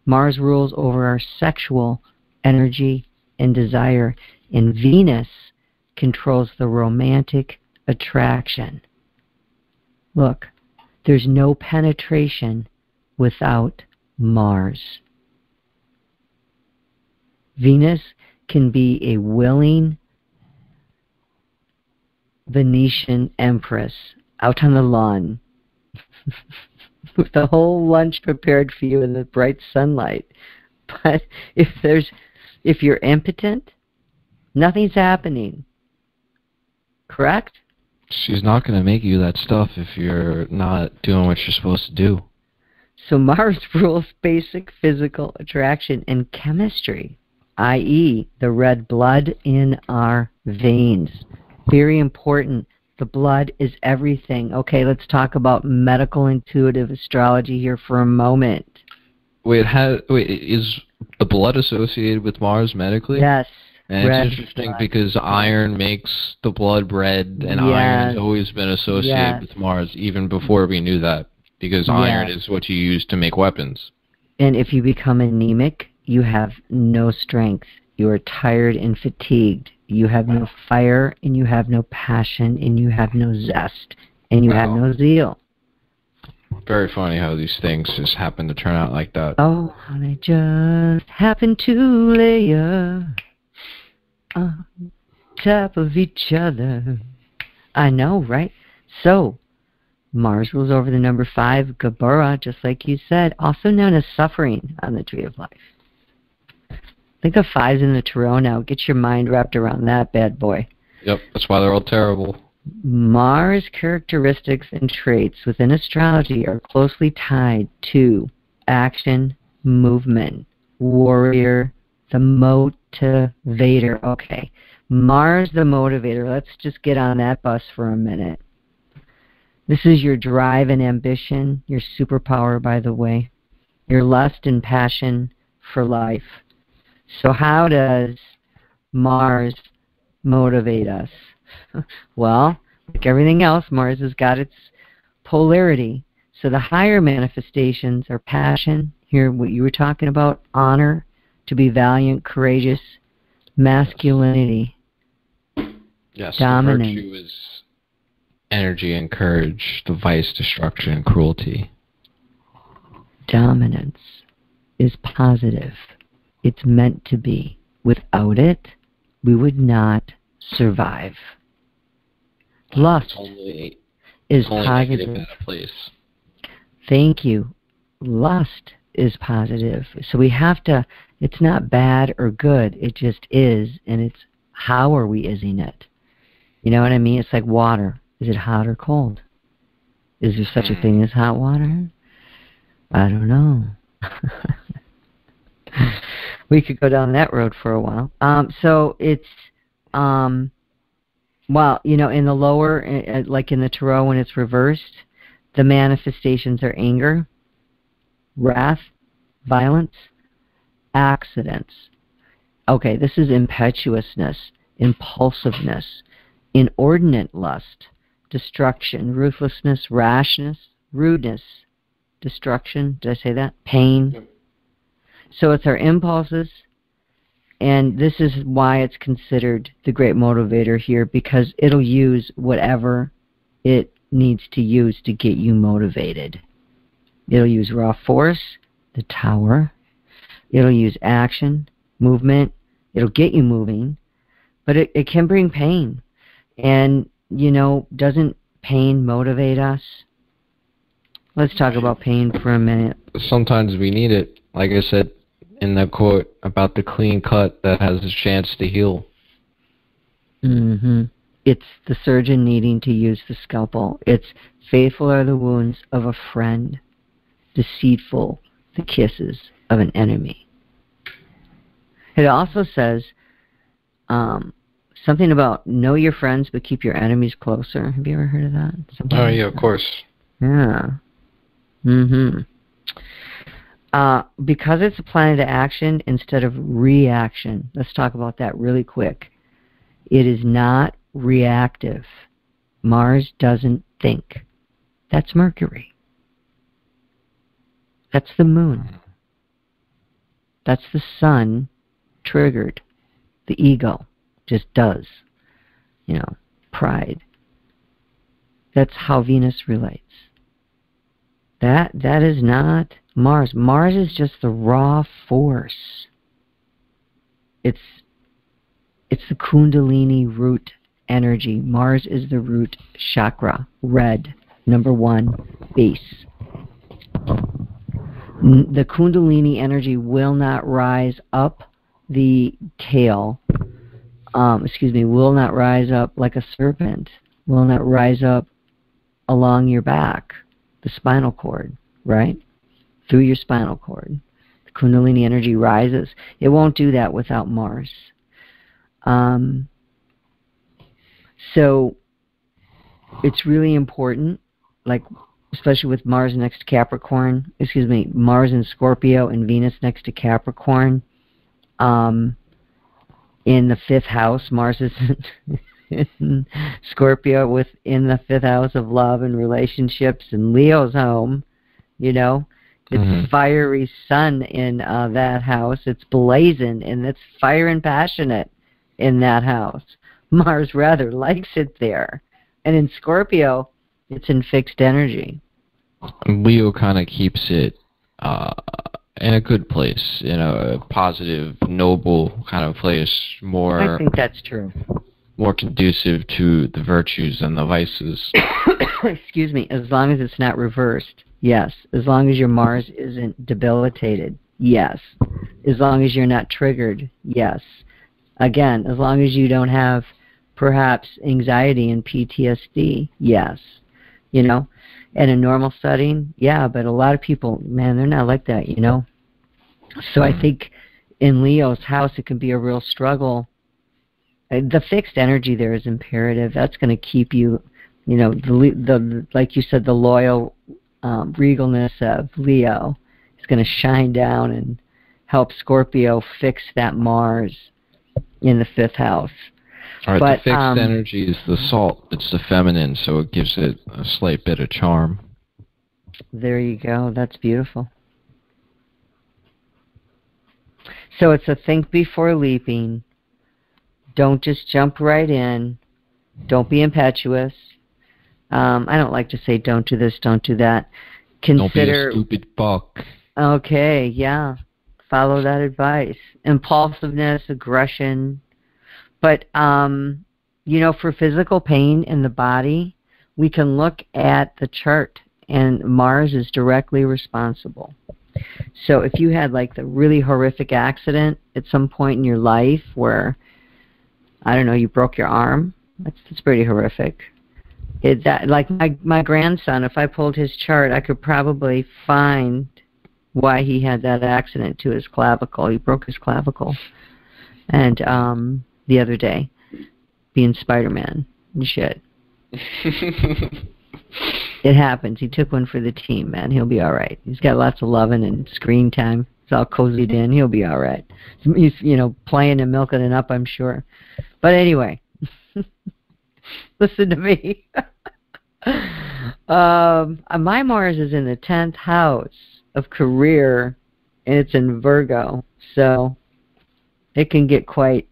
Mars rules over our sexual energy and desire, and Venus controls the romantic attraction. Look, there's no penetration without Mars. Venus can be a willing Venetian empress out on the lawn with the whole lunch prepared for you in the bright sunlight. But if you're impotent, nothing's happening. Correct? She's not going to make you that stuff if you're not doing what you're supposed to do. So Mars rules basic physical attraction and chemistry, i.e. the red blood in our veins. Very important. The blood is everything. Okay, let's talk about medical intuitive astrology here for a moment. Wait, is the blood associated with Mars medically? Yes. And it's interesting because iron makes the blood red, and iron has always been associated with Mars, even before we knew that, because iron is what you use to make weapons. And if you become anemic, you have no strength. You are tired and fatigued. You have no fire, and you have no passion, and you have no zest, and you have no zeal. Very funny how these things just happen to turn out like that. Oh, they just happen to lay on top of each other. I know, right? So, Mars rules over the number 5, GEBURAH, just like you said, also known as suffering on the Tree of Life. Think of 5s in the tarot now. Get your mind wrapped around that bad boy. Yep, that's why they're all terrible. Mars characteristics and traits within astrology are closely tied to action, movement, warrior, the motivator. Okay, Mars the motivator. Let's just get on that bus for a minute. This is your drive and ambition, your superpower, by the way, your lust and passion for life. So how does Mars motivate us? Well, like everything else, Mars has got its polarity. So the higher manifestations are passion, here what you were talking about, honor, to be valiant, courageous, masculinity, dominant. The virtue is energy and courage, the vice, destruction, and cruelty. Dominance is positive. It's meant to be. Without it, we would not survive. Lust is positive. Thank you. Lust is positive. So we have to, it's not bad or good. It just is, and it's how are we ising it? You know what I mean? It's like water. Is it hot or cold? Is there such a thing as hot water? I don't know. We could go down that road for a while. So it's, well, you know, in the lower, like in the tarot when it's reversed, the manifestations are anger, wrath, violence, accidents. Okay, this is impetuousness, impulsiveness, inordinate lust, destruction, ruthlessness, rashness, rudeness, destruction, did I say that? Pain. Yep. So it's our impulses, and this is why it's considered the great motivator here, because it'll use whatever it needs to use to get you motivated. It'll use raw force, the Tower. It'll use action, movement. It'll get you moving, but it can bring pain. And, you know, doesn't pain motivate us? Let's talk about pain for a minute. Sometimes we need it. Like I said in the quote about the clean cut that has a chance to heal. Mm-hmm. It's the surgeon needing to use the scalpel. It's faithful are the wounds of a friend, deceitful the kisses of an enemy. It also says something about know your friends but keep your enemies closer. Have you ever heard of that? Something yeah, of course. Yeah. Mm-hmm. Because it's a planet of action instead of reaction, let's talk about that really quick. It is not reactive. Mars doesn't think. That's Mercury. That's the moon. That's the sun triggered. The ego just does. You know, pride. That's how Venus relates. That is not Mars. Mars is just the raw force. It's the Kundalini root energy. Mars is the root chakra, red, number 1, base. The Kundalini energy will not rise up the tail, will not rise up like a serpent, will not rise up along your back, the spinal cord, right? Through your spinal cord. The Kundalini energy rises. It won't do that without Mars. So it's really important, like especially with Mars next to Capricorn, Mars in Scorpio and Venus next to Capricorn. In the 5th house, Mars is in Scorpio in the 5th house of love and relationships, and Leo's home, you know. It's fiery sun in that house. It's blazing, and it's fire and passionate in that house. Mars rather likes it there. And in Scorpio, it's in fixed energy. Leo kind of keeps it in a good place, in a positive, noble kind of place. I think that's true. More conducive to the virtues and the vices. Excuse me, as long as it's not reversed. Yes. As long as your Mars isn't debilitated. Yes. As long as you're not triggered. Yes. Again, as long as you don't have perhaps anxiety and PTSD. Yes. You know, in a normal setting, yeah, but a lot of people, man, they're not like that, you know. So I think in Leo's house it can be a real struggle. The fixed energy there is imperative. That's going to keep you, you know, the like you said, the loyal regalness of Leo is going to shine down and help Scorpio fix that Mars in the 5th house. All right, the fixed energy is the salt. It's the feminine, so it gives it a slight bit of charm. There you go. That's beautiful. So it's a think before leaping. Don't just jump right in. Don't be impetuous. I don't like to say don't do this, don't do that. Don't be a stupid buck. Okay, yeah. Follow that advice. Impulsiveness, aggression. But, you know, for physical pain in the body, we can look at the chart, and Mars is directly responsible. So if you had, like, the really horrific accident at some point in your life where, I don't know, you broke your arm, that's pretty horrific. Like my grandson, if I pulled his chart, I could probably find why he had that accident to his clavicle. He broke his clavicle. And the other day, being Spider-Man and shit. It happens. He took one for the team, man. He'll be all right. He's got lots of loving and screen time. He's all cozied in. He'll be all right. He's, you know, playing and milking it up, I'm sure. But anyway, listen to me. My Mars is in the 10th house of career, and it's in Virgo. So it can get quite,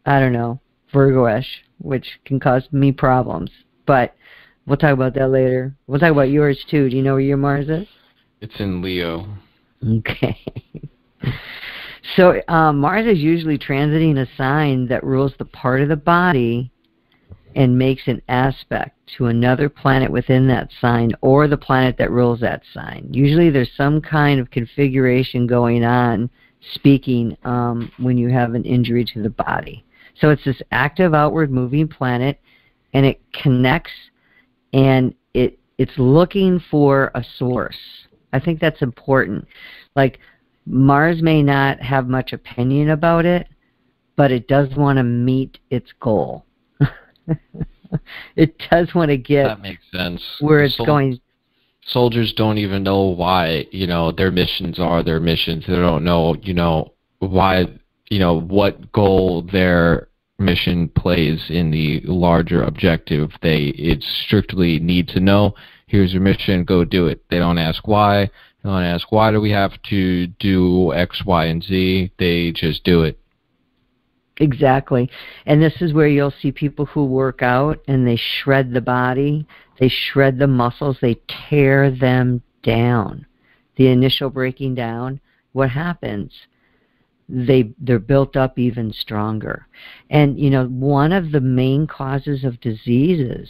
I don't know, Virgo-ish, which can cause me problems. But we'll talk about that later. We'll talk about yours, too. Do you know where your Mars is? It's in Leo. Okay. So Mars is usually transiting a sign that rules the part of the body and makes an aspect to another planet within that sign or the planet that rules that sign. Usually there's some kind of configuration going on, speaking when you have an injury to the body. So it's this active outward moving planet, and it connects, and it's looking for a source. I think that's important. Like, Mars may not have much opinion about it, but it does want to meet its goal. It does want to get that makes sense. Where it's going. Soldiers don't even know why, you know, their missions are their missions. They don't know, you know, why, you know, what goal their mission plays in the larger objective. It's strictly need to know, here's your mission, go do it. They don't ask why, Don't ask, why do we have to do X, Y, and Z? They just do it. Exactly. And this is where you'll see people who work out and they shred the body, they shred the muscles, they tear them down. The initial breaking down, what happens? They're built up even stronger. And, you know, one of the main causes of diseases,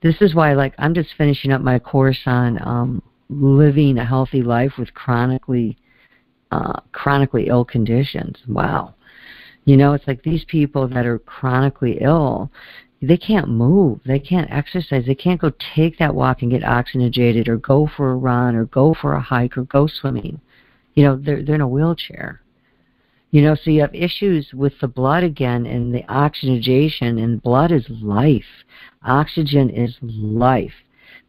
this is why, like, I'm just finishing up my course on living a healthy life with chronically ill conditions. Wow. You know, it's like these people that are chronically ill, they can't move, they can't exercise, they can't go take that walk and get oxygenated, or go for a run, or go for a hike, or go swimming. You know, they're in a wheelchair. You know, so you have issues with the blood again, and the oxygenation, and blood is life. Oxygen is life.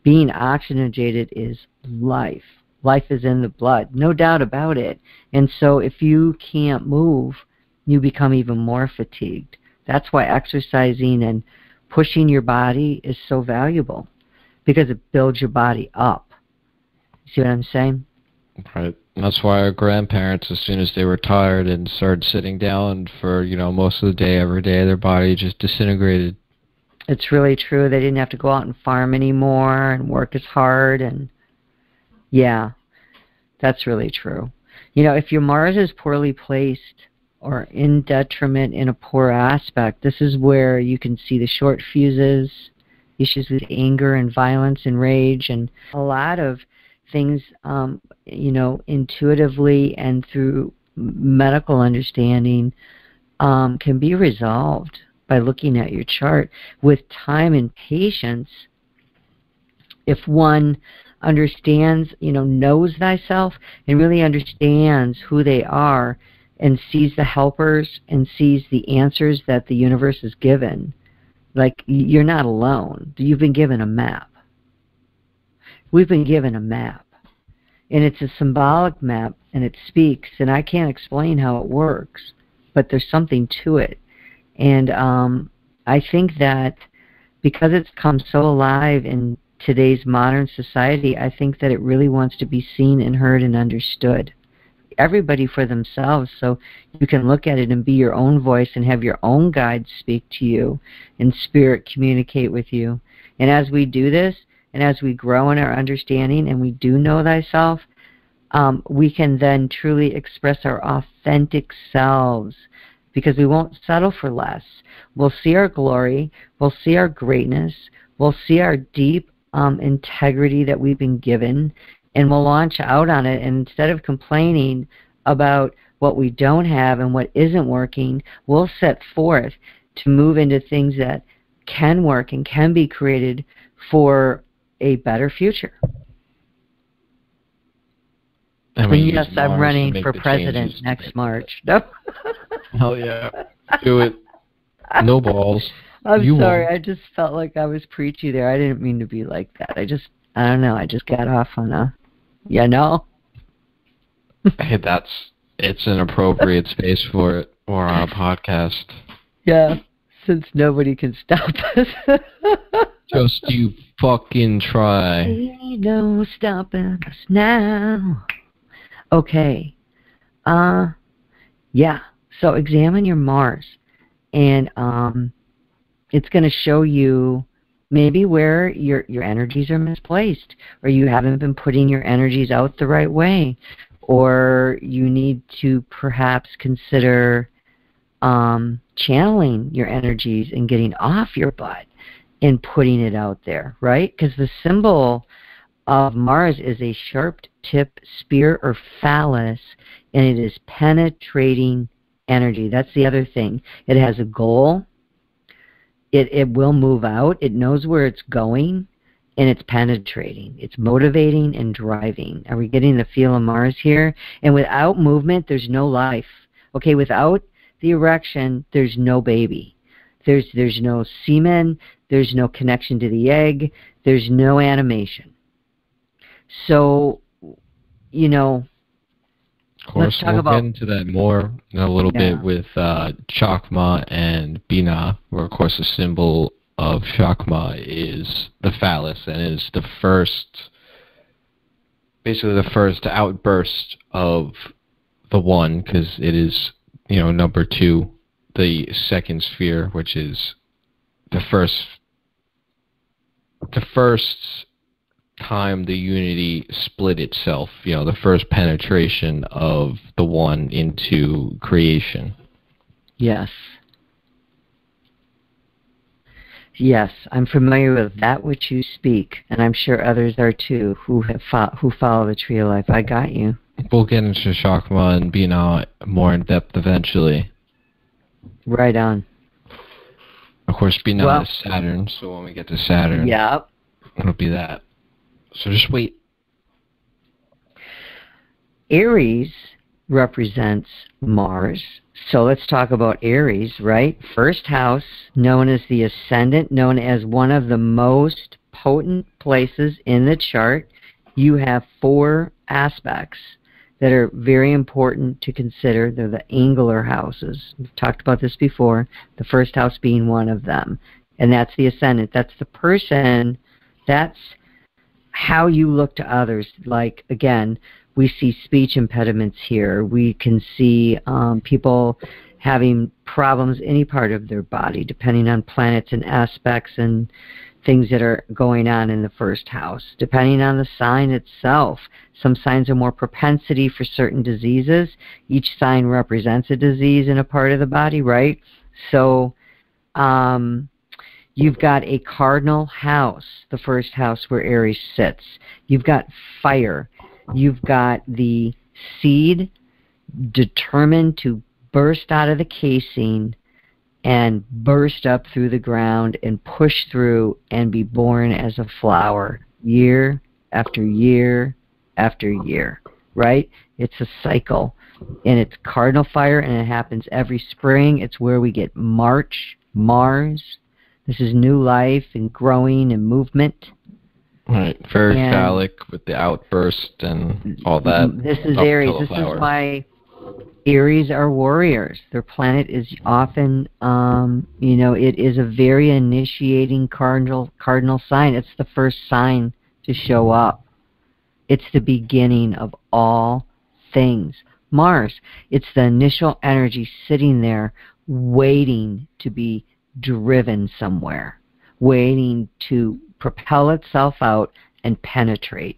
Being oxygenated is life. Life is in the blood, no doubt about it. And so if you can't move, you become even more fatigued. That's why exercising and pushing your body is so valuable, because it builds your body up. See what I'm saying? Right. That's why our grandparents, as soon as they were tired and started sitting down for, you know, most of the day, every day, their body just disintegrated. It's really true. They didn't have to go out and farm anymore and work as hard. And yeah, that's really true. You know, if your Mars is poorly placed or in detriment in a poor aspect, this is where you can see the short fuses, issues with anger and violence and rage, and a lot of things, you know, intuitively and through medical understanding can be resolved by looking at your chart with time and patience. If one understands, you know, knows thyself and really understands who they are and sees the helpers and sees the answers that the universe has given, like, you're not alone. You've been given a map. We've been given a map, and it's a symbolic map, and it speaks, and I can't explain how it works, but there's something to it. And I think that because it's come so alive in today's modern society, I think that it really wants to be seen and heard and understood. Everybody for themselves, so you can look at it and be your own voice and have your own guides speak to you and spirit communicate with you. And as we do this, and as we grow in our understanding and we do know thyself, we can then truly express our authentic selves, because we won't settle for less. We'll see our glory, we'll see our greatness, we'll see our deep integrity that we've been given, and we'll launch out on it. And instead of complaining about what we don't have and what isn't working, we'll set forth to move into things that can work and can be created for a better future. And yes, I'm running for president next March. No. Hell yeah. Do it. No balls. I'm sorry. I just felt like I was preachy there. I didn't mean to be like that. I don't know. I just got off on a, you know. Hey, it's an appropriate space for it. Or on a podcast. Yeah, since nobody can stop us. Just you fucking try. Ain't no stopping us now. Okay. Yeah. So examine your Mars, and it's going to show you maybe where your energies are misplaced, or you haven't been putting your energies out the right way, or you need to perhaps consider channeling your energies and getting off your butt and putting it out there, right? Because the symbol of Mars is a sharp tip spear or phallus, and it is penetrating energy. That's the other thing. It has a goal. It will move out. It knows where it's going, and it's penetrating. It's motivating and driving. Are we getting the feel of Mars here? And without movement, there's no life. Okay, without the erection, there's no baby. There's no semen. There's no connection to the egg. There's no animation. So, you know, of course, we'll get into that more in a little bit with Chakra and Bina, where, of course, the symbol of Chakra is the phallus and is the first basically the first outburst of the one, because it is, number 2, the second sphere, which is the first time the unity split itself, the first penetration of the one into creation. Yes. Yes, I'm familiar with that which you speak, and I'm sure others are too who follow the tree of life. I got you. We'll get into Chakra and Binah more in depth eventually. Right on. Of course, Binah is Saturn, so when we get to Saturn, it'll be that. So just wait. Aries represents Mars. So let's talk about Aries, right? First house, known as the ascendant, known as one of the most potent places in the chart. You have 4 aspects that are very important to consider. They're the angular houses. We've talked about this before, the first house being one of them. And that's the ascendant. That's the person. That's how you look to others. Like, again, we see speech impediments here. We can see people having problems any part of their body, depending on planets and aspects and things that are going on in the first house. Depending on the sign itself, some signs are more propensity for certain diseases. Each sign represents a disease in a part of the body, right? So you've got a cardinal house, the first house where Aries sits. You've got fire. You've got the seed determined to burst out of the casing and burst up through the ground and push through and be born as a flower year after year after year, right? It's a cycle, and it's cardinal fire, and it happens every spring. It's where we get Mars. This is new life and growing and movement. Right, very phallic with the outburst and all that. This is Aries. This is why Aries are warriors. Their planet is often, it is a very initiating cardinal sign. It's the first sign to show up. It's the beginning of all things. Mars, it's the initial energy sitting there waiting to be driven somewhere, waiting to propel itself out and penetrate.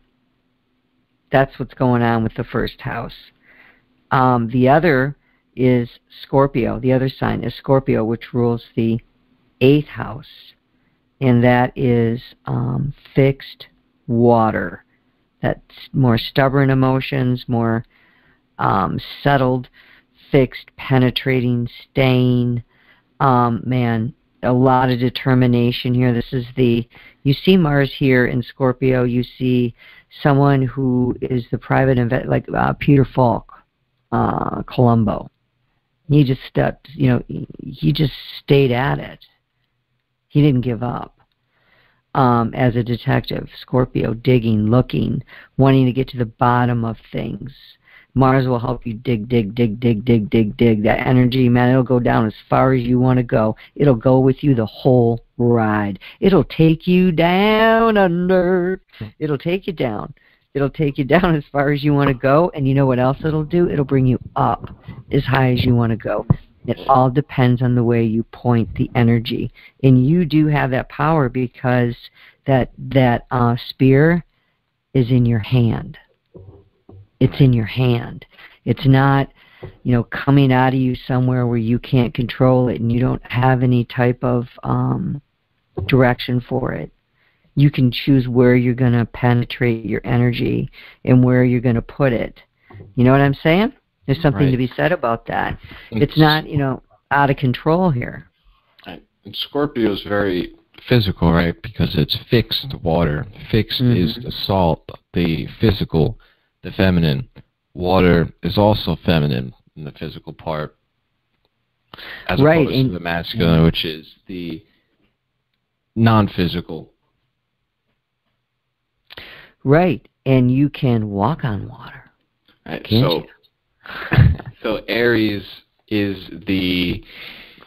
That's what's going on with the first house. The other is Scorpio. The other sign is Scorpio, which rules the 8th house, and that is fixed water. That's more stubborn emotions, more settled, fixed, penetrating, staying. A lot of determination here. This is you see Mars here in Scorpio. You see someone who is the private like Peter Falk, Columbo. He just he just stayed at it. He didn't give up. As a detective, Scorpio, digging, looking, wanting to get to the bottom of things. Mars will help you dig. That energy, man, it'll go down as far as you want to go. It'll go with you the whole ride. It'll take you down under. It'll take you down. It'll take you down as far as you want to go. And you know what else it'll do? It'll bring you up as high as you want to go. It all depends on the way you point the energy. And you do have that power because that spear is in your hand. It's in your hand. It's not, coming out of you somewhere where you can't control it and you don't have any type of direction for it. You can choose where you're going to penetrate your energy and where you're going to put it. You know what I'm saying? There's something to be said about that. It's not, out of control here. And Scorpio is very physical, right? Because it's fixed water. Fixed is the salt, the physical. The feminine. Water is also feminine in the physical part, as opposed to the masculine, which is the non-physical. Right, and you can walk on water. Right. So Aries is the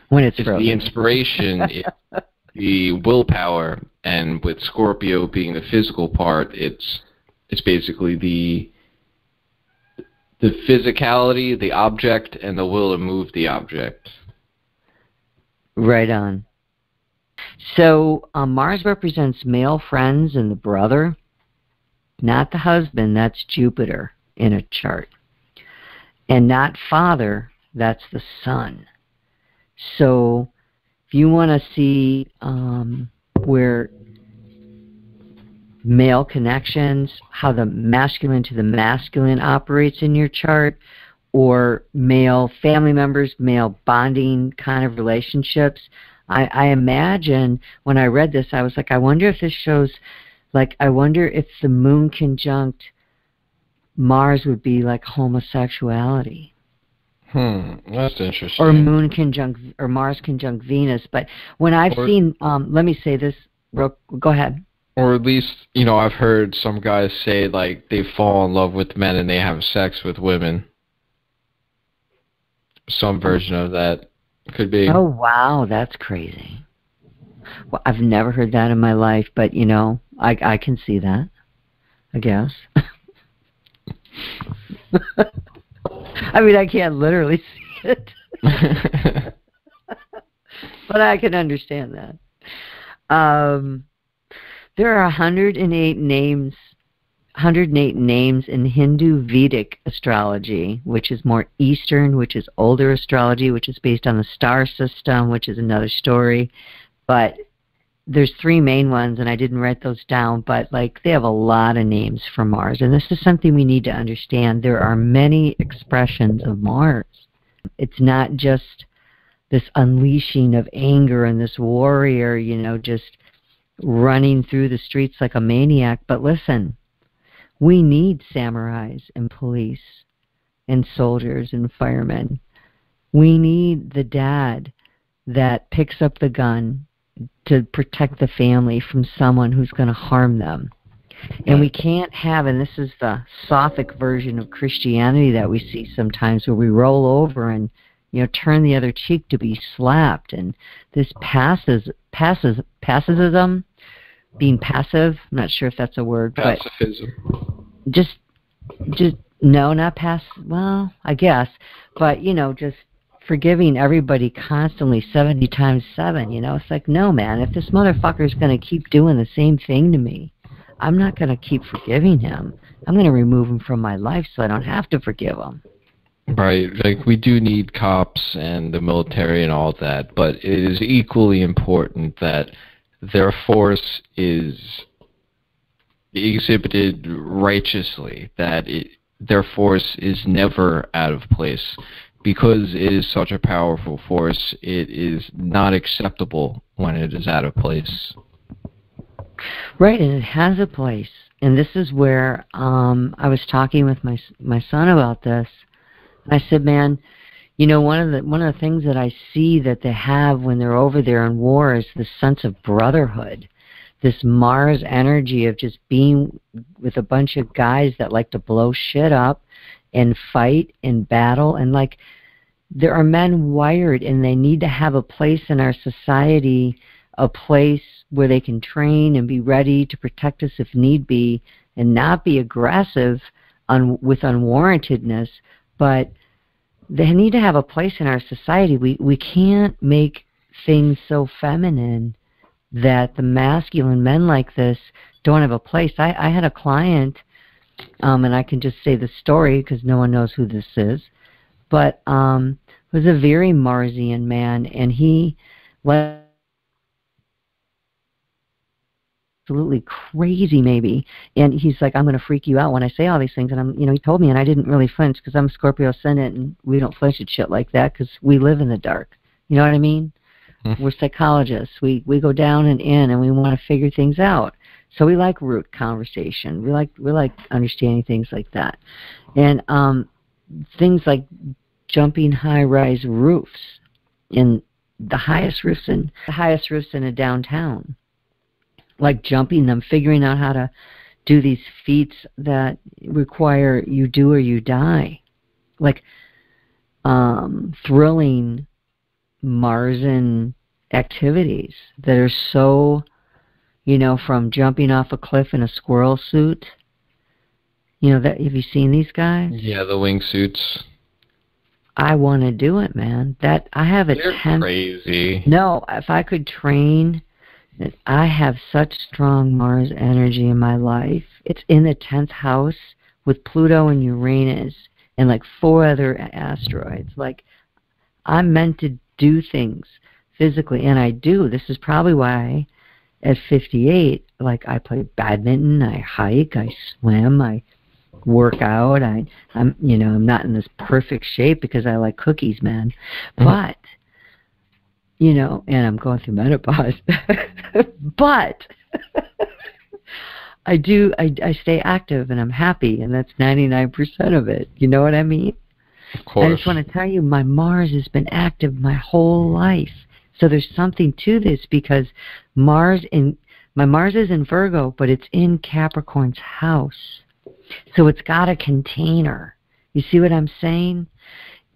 the inspiration, the willpower, and with Scorpio being the physical part, it's It's basically the physicality, the object, and the will to move the object. Right on. So Mars represents male friends and the brother, not the husband. That's Jupiter in a chart. And not father, that's the sun. So if you want to see where male connections, how the masculine to the masculine operates in your chart, or male family members, male bonding kind of relationships, I imagine when I read this, I was like, I wonder if this shows, like, I wonder if the moon conjunct Mars would be like homosexuality. That's interesting. Or moon conjunct, or Mars conjunct Venus. But when I've seen, let me say this, go ahead. Or at least, you know, I've heard some guys say, like, they fall in love with men and they have sex with women. Some version of that could be. Oh, wow, that's crazy. Well, I've never heard that in my life, but, you know, I can see that, I guess. I mean, I can't literally see it. But I can understand that. There are 108 names in Hindu Vedic astrology, which is more Eastern, which is older astrology, which is based on the star system, which is another story. But there's 3 main ones, and I didn't write those down, but like they have a lot of names for Mars. And this is something we need to understand. There are many expressions of Mars. It's not just this unleashing of anger and this warrior, you know, just running through the streets like a maniac. But listen, we need samurais and police and soldiers and firemen. We need the dad that picks up the gun to protect the family from someone who's going to harm them. And we can't have, and this is the Sophic version of Christianity that we see sometimes, where we roll over and, you know, turn the other cheek to be slapped. And this pacifism, being passive, I'm not sure if that's a word. Pacifism. But just no, not well, I guess. But, you know, just forgiving everybody constantly 70 times 7, you know. It's like, no, man, if this motherfucker's going to keep doing the same thing to me, I'm not going to keep forgiving him. I'm going to remove him from my life so I don't have to forgive him. Right. Like, we do need cops and the military and all that, but it is equally important that their force is exhibited righteously, that their force is never out of place. Because it is such a powerful force, it is not acceptable when it is out of place. Right, and it has a place. And this is where I was talking with my son about this. I said, man, you know, one of the things that I see that they have when they're over there in war is this sense of brotherhood. This Mars energy of just being with a bunch of guys that like to blow shit up and fight and battle. And like, there are men wired, and they need to have a place in our society, a place where they can train and be ready to protect us if need be, and not be aggressive with unwarrantedness. But they need to have a place in our society. We can't make things so feminine that the masculine men like this don't have a place. I had a client, and I can just say the story because no one knows who this is, but was a very Marsian man, and he was absolutely crazy maybe, and he's like, I'm going to freak you out when I say all these things. And he told me, and I didn't really flinch because I'm Scorpio ascendant, and we don't flinch at shit like that because we live in the dark. You know what I mean? We're psychologists. We go down and in, and we want to figure things out. So we like root conversation. We like understanding things like that, and things like jumping high-rise roofs, in the highest roofs in a downtown, like jumping them, figuring out how to do these feats that require you do or you die, like thrilling Marsian activities that are so, you know, from jumping off a cliff in a squirrel suit You know, that, have you seen these guys? Yeah, the wingsuits. I want to do it, man. That I have a They're crazy. No, if I could train, I have such strong Mars energy in my life. It's in the 10th house with Pluto and Uranus and like 4 other asteroids. Like, I'm meant to do things physically, and I do. This is probably why at 58, like, I play badminton, I hike, I swim, I work out. I'm not in this perfect shape because I like cookies, man. But, you know, and I'm going through menopause. But I stay active and I'm happy, and that's 99% of it. You know what I mean? Of course. I just want to tell you, my Mars has been active my whole life. So there's something to this, because my Mars is in Virgo, but it's in Capricorn's house. So it's got a container. You see what I'm saying?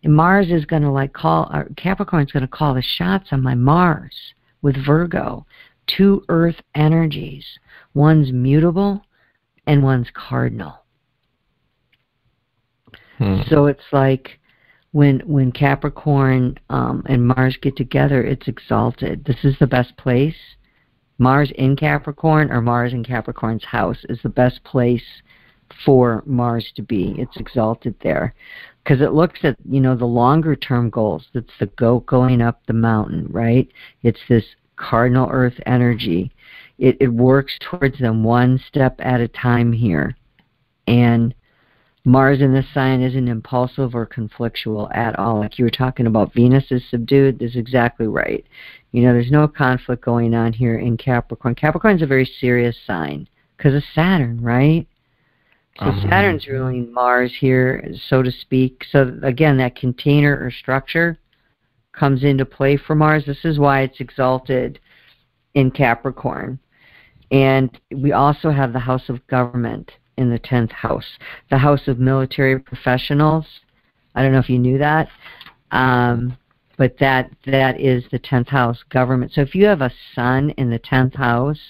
And Mars is going to Capricorn's going to call the shots on my Mars with Virgo. 2 earth energies. One's mutable and one's cardinal. So it's like when Capricorn and Mars get together, it's exalted. This is the best place. Mars in Capricorn or Mars in Capricorn's house is the best place for Mars to be. It's exalted there because it looks at, you know, the longer term goals. It's the going up the mountain, right? It's this cardinal earth energy. It works towards them one step at a time here. And Mars in this sign isn't impulsive or conflictual at all. Like you were talking about, Venus is subdued. That's exactly right. You know, there's no conflict going on here in Capricorn. Capricorn's a very serious sign because of Saturn, right? So Saturn's ruling Mars here, so to speak. So again, that container or structure comes into play for Mars. This is why it's exalted in Capricorn. And we also have the house of government in the 10th house, the house of military professionals. I don't know if you knew that, but that is the 10th house, government. So if you have a sun in the 10th house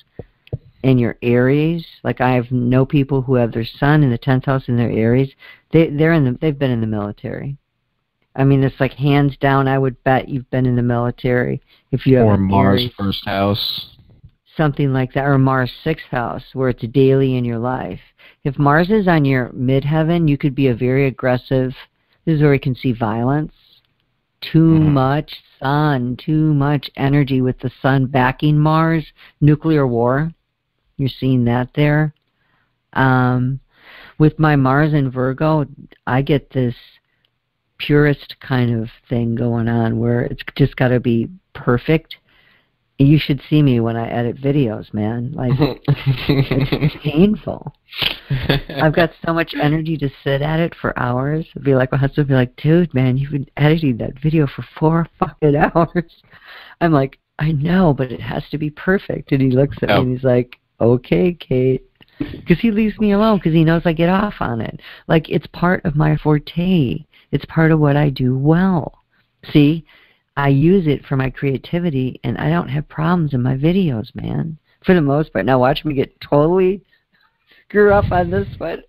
and your Aries, like I know people who have their sun in the 10th house in their Aries, they've been in the military. I mean, it's like hands down, I would bet you've been in the military if you have or an Mars Aries, first house. something like that, or Mars 6th house, where it's daily in your life. If Mars is on your midheaven, you could be a very aggressive. This is where we can see violence. Too much sun, too much energy with the sun backing Mars. Nuclear war. You're seeing that there. With my Mars in Virgo, I get this purist kind of thing going on where it's just got to be perfect. You should see me when I edit videos, man. Like, it's painful. I've got so much energy to sit at it for hours. It'd be like, my husband would be like, dude, man, you've been editing that video for 4 fucking hours. I'm like, I know, but it has to be perfect. And he looks at me and he's like, okay, Kate. Because he leaves me alone because he knows I get off on it. Like, it's part of my forte. It's part of what I do well. See? I use it for my creativity, and I don't have problems in my videos, man, for the most part. Now watch me get totally screw up on this one.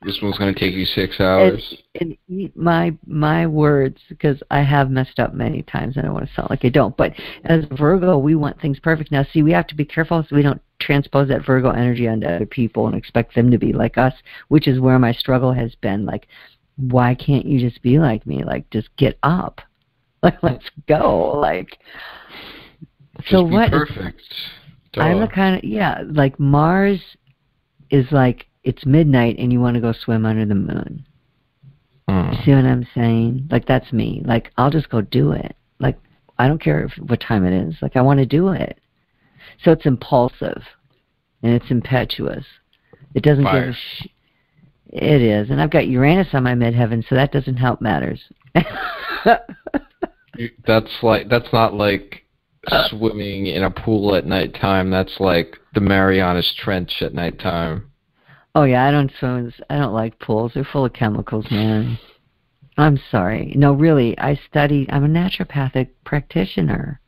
This one's going to take you 6 hours. And eat my words, because I have messed up many times, and I don't want to sound like I don't. But as Virgo, we want things perfect. Now, see, we have to be careful so we don't transpose that Virgo energy onto other people and expect them to be like us, which is where my struggle has been. Like, why can't you just be like me? Like, just get up. Like, let's go. Like, just so be what? Perfect. I'm the kind of, like Mars is like, it's midnight and you want to go swim under the moon. You see what I'm saying? Like, that's me. Like, I'll just go do it. Like, I don't care what time it is. Like, I want to do it. So it's impulsive and it's impetuous. It doesn't give a It is. And I've got Uranus on my midheaven, so that doesn't help matters. That's not like swimming in a pool at nighttime. That's like the Marianas Trench at nighttime. Oh yeah, I don't swim. I don't like pools. They're full of chemicals, man. I'm sorry. No, really, I'm a naturopathic practitioner.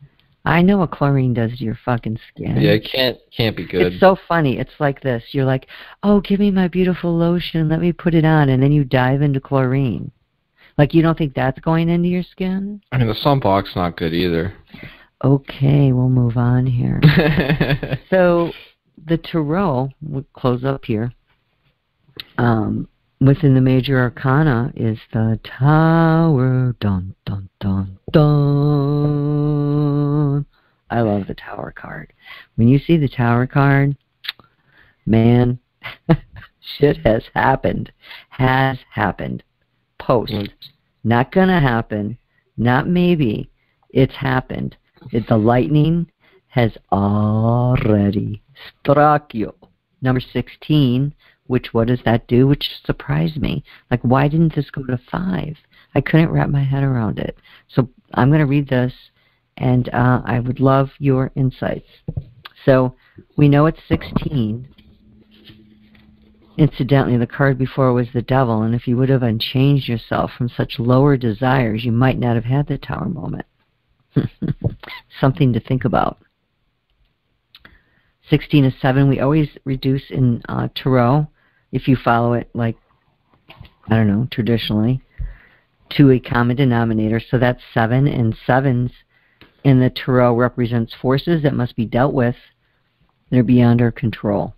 I know what chlorine does to your fucking skin. Yeah, it can't be good. It's so funny. It's like this. You're like, oh, give me my beautiful lotion. Let me put it on. And then you dive into chlorine. Like, you don't think that's going into your skin? I mean, the sunblock's not good either. Okay, we'll move on here. So, the tarot, we'll close up here. Within the major arcana is the Tower. Dun, dun, dun, dun. I love the Tower card. When you see the Tower card, man, shit has happened. Has happened. Post. Not gonna happen. Not maybe. It's happened. The lightning has already struck you. Number 16, which, what does that do? Which surprised me. Like, why didn't this go to 5? I couldn't wrap my head around it. So I'm going to read this, and I would love your insights. So we know it's 16. Incidentally, the card before was the Devil, and if you would have unchanged yourself from such lower desires, you might not have had the Tower moment. Something to think about. 16 is 7. We always reduce in tarot, if you follow it, like, I don't know, traditionally, to a common denominator. So that's 7, and 7s in the tarot represents forces that must be dealt with. They're beyond our control.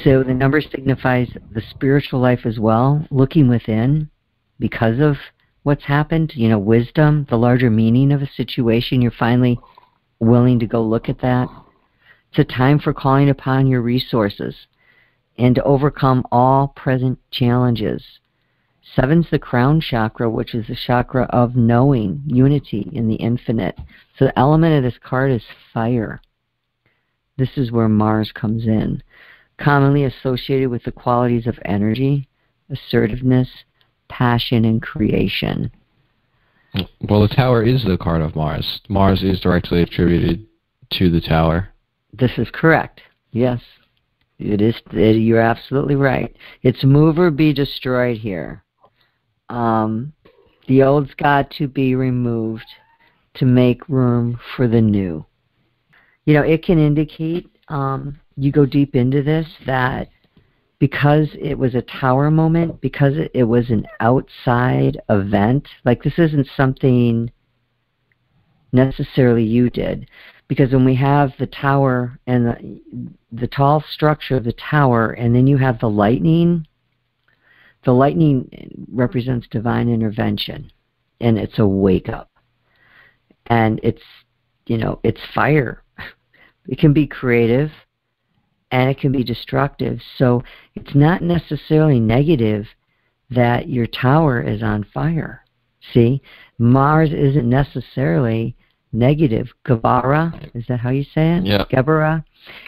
So the number signifies the spiritual life as well, looking within because of what's happened, you know, wisdom, the larger meaning of a situation. You're finally willing to go look at that. It's a time for calling upon your resources and to overcome all present challenges. 7's the crown chakra, which is the chakra of knowing, unity in the infinite. So the element of this card is fire. This is where Mars comes in. Commonly associated with the qualities of energy, assertiveness, passion, and creation. Well, the Tower is the card of Mars. Mars is directly attributed to the Tower. This is correct. Yes. It is. You're absolutely right. It's move or be destroyed here. The old's got to be removed to make room for the new. You know, it can indicate, you go deep into this, that because it was a Tower moment, because it was an outside event, like this isn't something necessarily you did. Because when we have the Tower and the tall structure of the Tower, and then you have the lightning represents divine intervention, and it's a wake-up. And it's, you know, it's fire. It can be creative, and it can be destructive. So it's not necessarily negative that your Tower is on fire. See? Mars isn't necessarily negative. GEBURAH, is that how you say it? Yeah. GEBURAH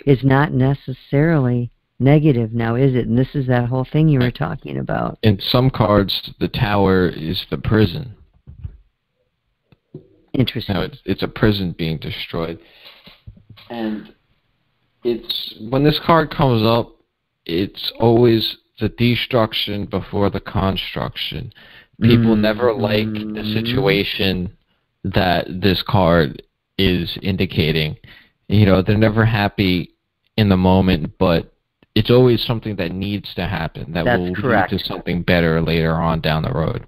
is not necessarily negative now, is it? And this is that whole thing you were talking about. In some cards, the Tower is the prison. Interesting. Now, it's a prison being destroyed. And it's, when this card comes up, it's always the destruction before the construction. People never like the situation that this card is indicating. You know, they're never happy in the moment, but it's always something that needs to happen that will lead to something better later on down the road.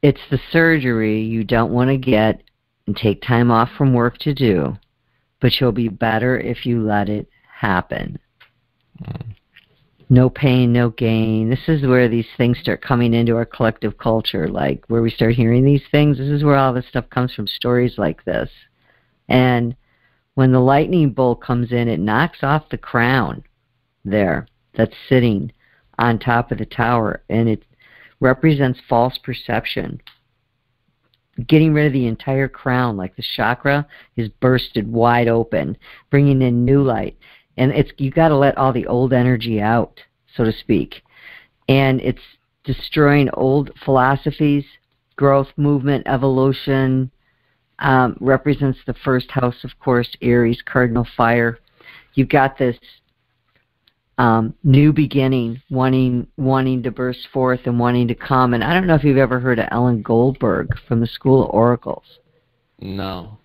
It's the surgery you don't want to get and take time off from work to do, but you'll be better if you let it happen. No pain, no gain. This is where these things start coming into our collective culture, like where we start hearing these things. This is where all this stuff comes from, stories like this. And when the lightning bolt comes in, it knocks off the crown there that's sitting on top of the Tower, and it represents false perception. Getting rid of the entire crown, like the chakra is bursted wide open, bringing in new light. And it's, you got to let all the old energy out, so to speak. And it's destroying old philosophies, growth, movement, evolution. Represents the first house, of course, Aries, cardinal fire. You've got this new beginning, wanting to burst forth and wanting to come. And I don't know if you've ever heard of Ellen Goldberg from the School of Oracles. No.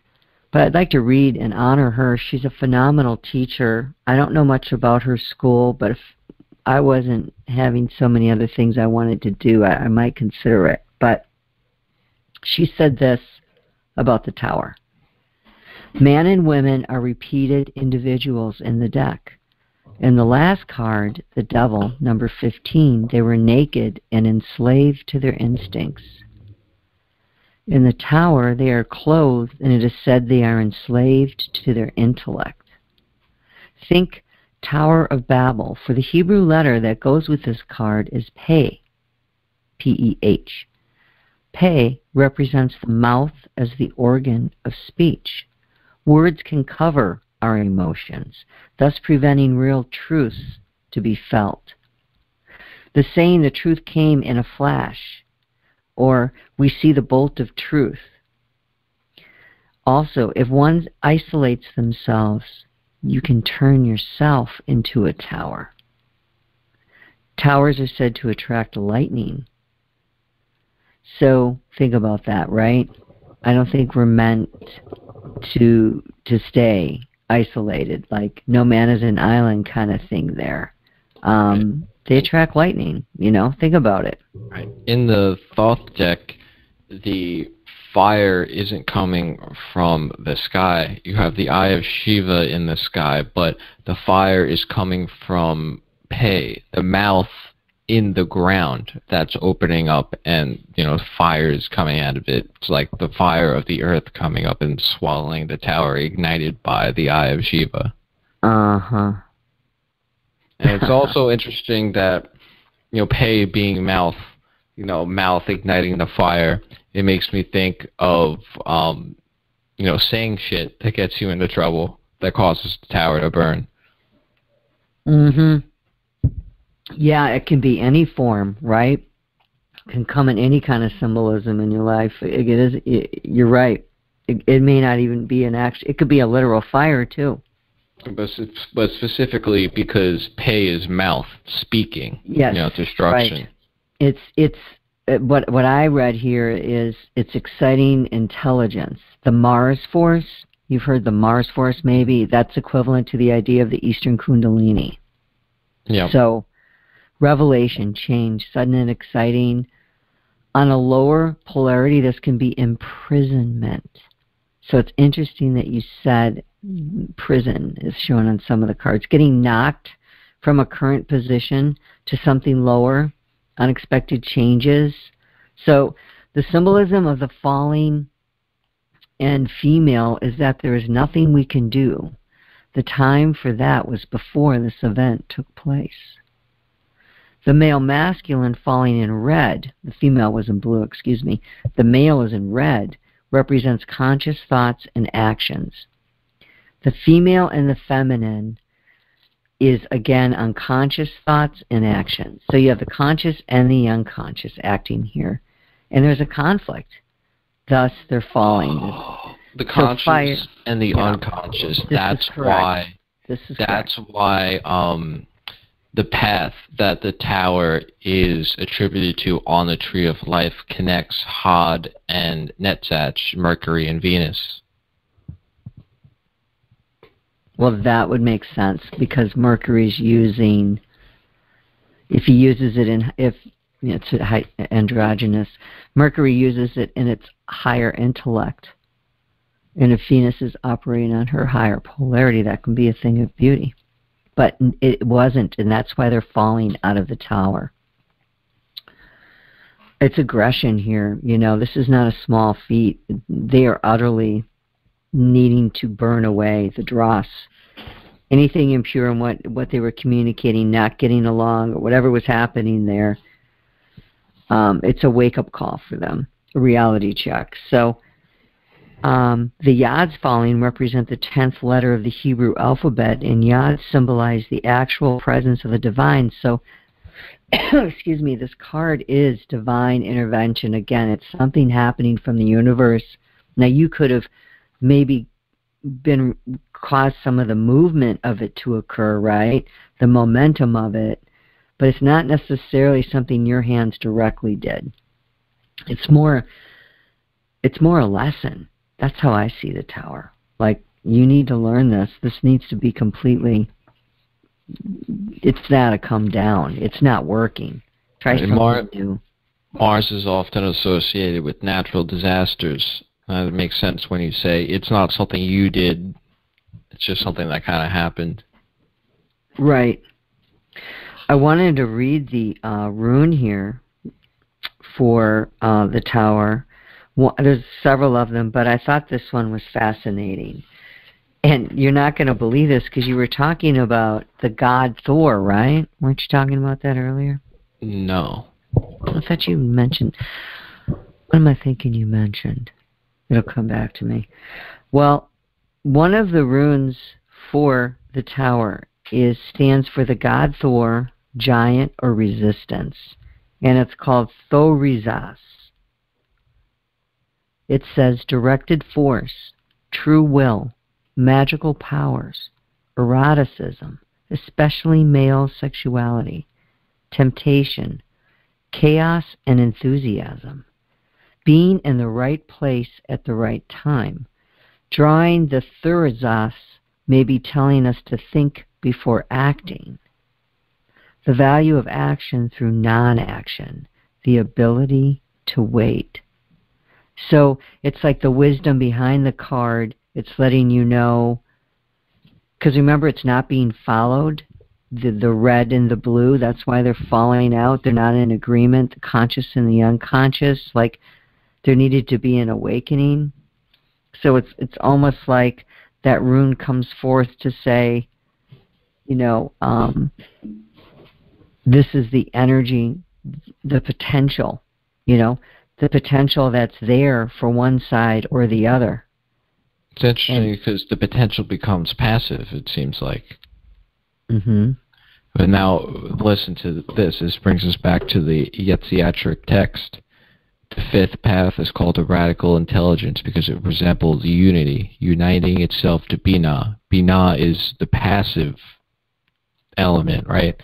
But I'd like to read and honor her. She's a phenomenal teacher. I don't know much about her school, but if I wasn't having so many other things I wanted to do, I might consider it. But she said this about the Tower. Man and women are repeated individuals in the deck. In the last card, the Devil, number 15, they were naked and enslaved to their instincts. In the Tower, they are clothed, and it is said they are enslaved to their intellect. Think Tower of Babel. For the Hebrew letter that goes with this card is Peh, P-E-H. Peh represents the mouth as the organ of speech. Words can cover our emotions, thus preventing real truths to be felt. The saying, the truth came in a flash, or we see the bolt of truth. Also, if one isolates themselves, you can turn yourself into a tower. Towers are said to attract lightning. So think about that, right? I don't think we're meant to stay isolated, like no man is an island kind of thing there. They attract lightning, you know, think about it. Right. In the Thoth deck, the fire isn't coming from the sky. You have the Eye of Shiva in the sky, but the fire is coming from Peh, the mouth in the ground that's opening up, and, you know, fire is coming out of it. It's like the fire of the earth coming up and swallowing the tower, ignited by the Eye of Shiva. Uh-huh. And it's also interesting that, you know, Peh being mouth, you know, mouth igniting the fire, it makes me think of, you know, saying shit that gets you into trouble, that causes the tower to burn. Mm-hmm. Yeah, it can be any form, right? It can come in any kind of symbolism in your life. You're right. It may not even be an action. It could be a literal fire, too. But specifically because Peh is mouth, speaking, yes, you know, destruction. Right. It's what I read here is it's exciting intelligence. The Mars force, you've heard the Mars force maybe, that's equivalent to the idea of the Eastern Kundalini. Yeah. So, revelation, change, sudden and exciting. On a lower polarity, this can be imprisonment. So it's interesting that you said prison is shown on some of the cards. Getting knocked from a current position to something lower, unexpected changes. So the symbolism of the falling and female is that there is nothing we can do. The time for that was before this event took place. The male masculine falling in red, the female was in blue, excuse me, the male is in red, represents conscious thoughts and actions. The female and the feminine is, again, unconscious thoughts and actions. So you have the conscious and the unconscious acting here. And there's a conflict. Thus, they're falling. The conscious and the unconscious. That's why the path that the tower is attributed to on the Tree of Life connects Hod and Netzach, Mercury and Venus. Well, that would make sense because Mercury's using, if he uses it in, if it's androgynous, Mercury uses it in its higher intellect. And if Venus is operating on her higher polarity, that can be a thing of beauty. But it wasn't, and that's why they're falling out of the tower. It's aggression here. You know, this is not a small feat. They are utterly needing to burn away the dross. Anything impure in what they were communicating, not getting along, or whatever was happening there, it's a wake-up call for them, a reality check. So the Yads falling represent the 10th letter of the Hebrew alphabet, and Yads symbolize the actual presence of the divine. So, excuse me, this card is divine intervention. Again, it's something happening from the universe. Now, you could have maybe caused some of the movement of it to occur, right? The momentum of it. But it's not necessarily something your hands directly did. It's more a lesson. That's how I see the tower. Like, you need to learn this. This needs to be completely, it's got to come down. It's not working. Try something new. Mars is often associated with natural disasters. It makes sense when you say it's not something you did. It's just something that kind of happened. Right. I wanted to read the rune here for the tower. There's several of them, but I thought this one was fascinating. And you're not going to believe this because you were talking about the god Thor, right? Weren't you talking about that earlier? No. I thought you mentioned... What am I thinking you mentioned? It'll come back to me. Well, one of the runes for the tower stands for the god Thor, giant, or resistance. And it's called Thorizas. It says directed force, true will, magical powers, eroticism, especially male sexuality, temptation, chaos, and enthusiasm. Being in the right place at the right time. Drawing the Thorizas may be telling us to think before acting. The value of action through non-action, the ability to wait. So it's like the wisdom behind the card. It's letting you know, because remember, it's not being followed. The red and the blue, that's why they're falling out. They're not in agreement, the conscious and the unconscious. Like, there needed to be an awakening. So it's almost like that rune comes forth to say, you know, this is the energy, the potential, you know, the potential that's there for one side or the other. It's interesting because the potential becomes passive, it seems like. Mm-hmm. But now, listen to this. This brings us back to the Esoteric text. The fifth path is called a radical intelligence because it resembles unity, uniting itself to Binah. Binah is the passive element, right?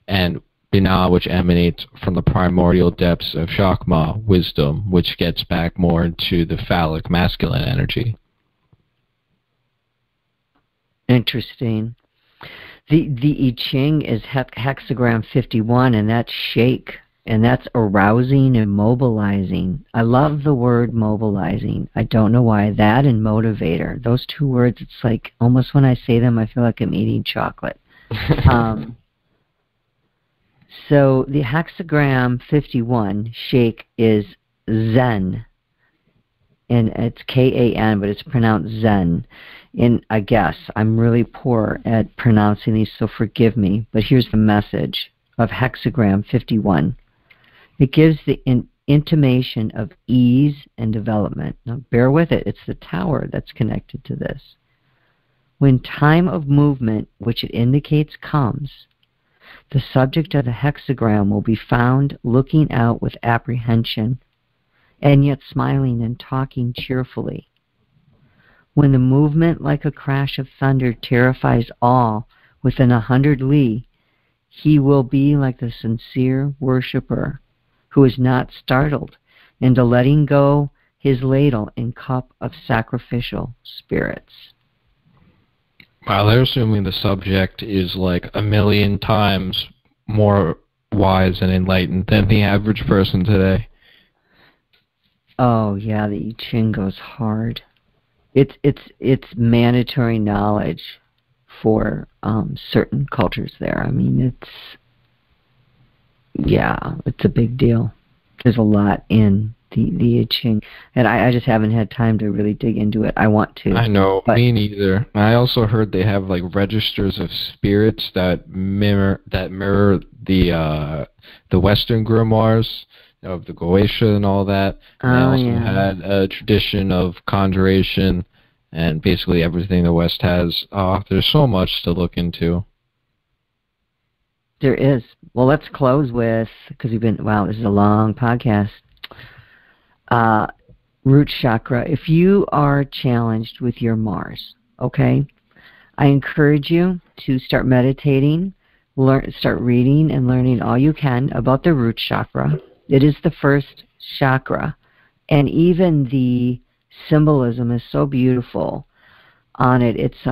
And Binah, which emanates from the primordial depths of Chakra, wisdom, which gets back more into the phallic masculine energy. Interesting. The I Ching is hexagram 51, and that's shake, and that's arousing and mobilizing. I love the word mobilizing. I don't know why. That and motivator. Those two words, it's like almost when I say them, I feel like I'm eating chocolate. So the hexagram 51, shake, is Zen. And it's K-A-N, but it's pronounced Zen. And I guess I'm really poor at pronouncing these, so forgive me. But here's the message of hexagram 51. It gives the intimation of ease and development. Now, bear with it. It's the tower that's connected to this. When time of movement, which it indicates, comes, the subject of the hexagram will be found looking out with apprehension, and yet smiling and talking cheerfully. When the movement, like a crash of thunder, terrifies all within 100 li, he will be like the sincere worshipper who is not startled into letting go his ladle and cup of sacrificial spirits. Wow, they're assuming the subject is like 1,000,000 times more wise and enlightened than the average person today. Oh yeah, the I Ching goes hard. It's mandatory knowledge for certain cultures there. I mean, it's a big deal. There's a lot in the I Ching, and I just haven't had time to really dig into it. I want to. I know, me neither. I also heard they have like registers of spirits that mirror the Western grimoires of the Goetia and all that. And they also had a tradition of conjuration and basically everything the West has. There's so much to look into. There is. Well, let's close with, because wow, this is a long podcast. Root chakra. If you are challenged with your Mars, okay, I encourage you to start meditating, start reading and learning all you can about the root chakra. It is the first chakra, and even the symbolism is so beautiful. on it. It's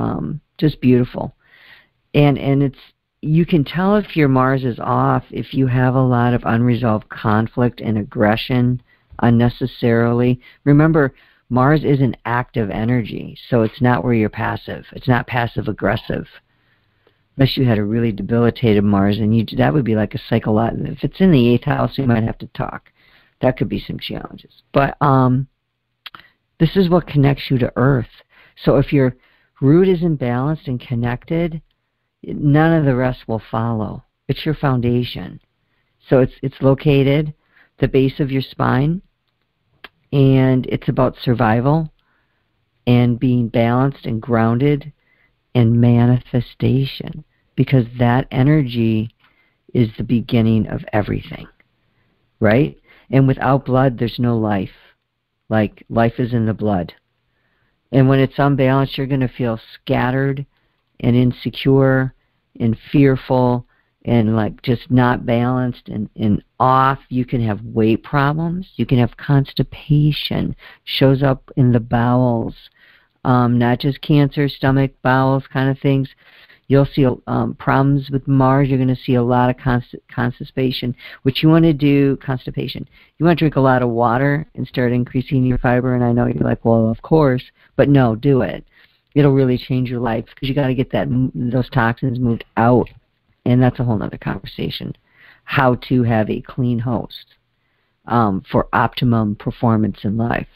just beautiful. And it's, you can tell if your Mars is off if you have a lot of unresolved conflict and aggression unnecessarily. Remember, Mars is an active energy, so it's not where you're passive. It's not passive-aggressive. Unless you had a really debilitated Mars, and that would be like a psychological. If it's in the 8th house, you might have to talk. That could be some challenges. But this is what connects you to Earth. So if your root is imbalanced and connected, none of the rest will follow. It's your foundation. So it's located at the base of your spine, and it's about survival and being balanced and grounded and manifestation, because that energy is the beginning of everything, right? And without blood, there's no life. Like, life is in the blood. And when it's unbalanced, you're going to feel scattered and insecure and fearful and like just not balanced and off. You can have weight problems. You can have constipation. Shows up in the bowels. Not just cancer, stomach, bowels kind of things. You'll see problems with Mars. You're going to see a lot of constipation. What you want to do, constipation, you want to drink a lot of water and start increasing your fiber. And I know you're like, well, of course. But no, do it. It'll really change your life because you got to get those toxins moved out. And that's a whole other conversation. How to have a clean host for optimum performance in life.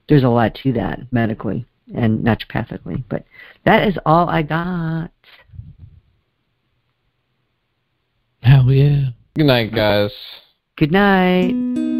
There's a lot to that medically and naturopathically, but that is all I got. Hell yeah. Good night, guys. Good night.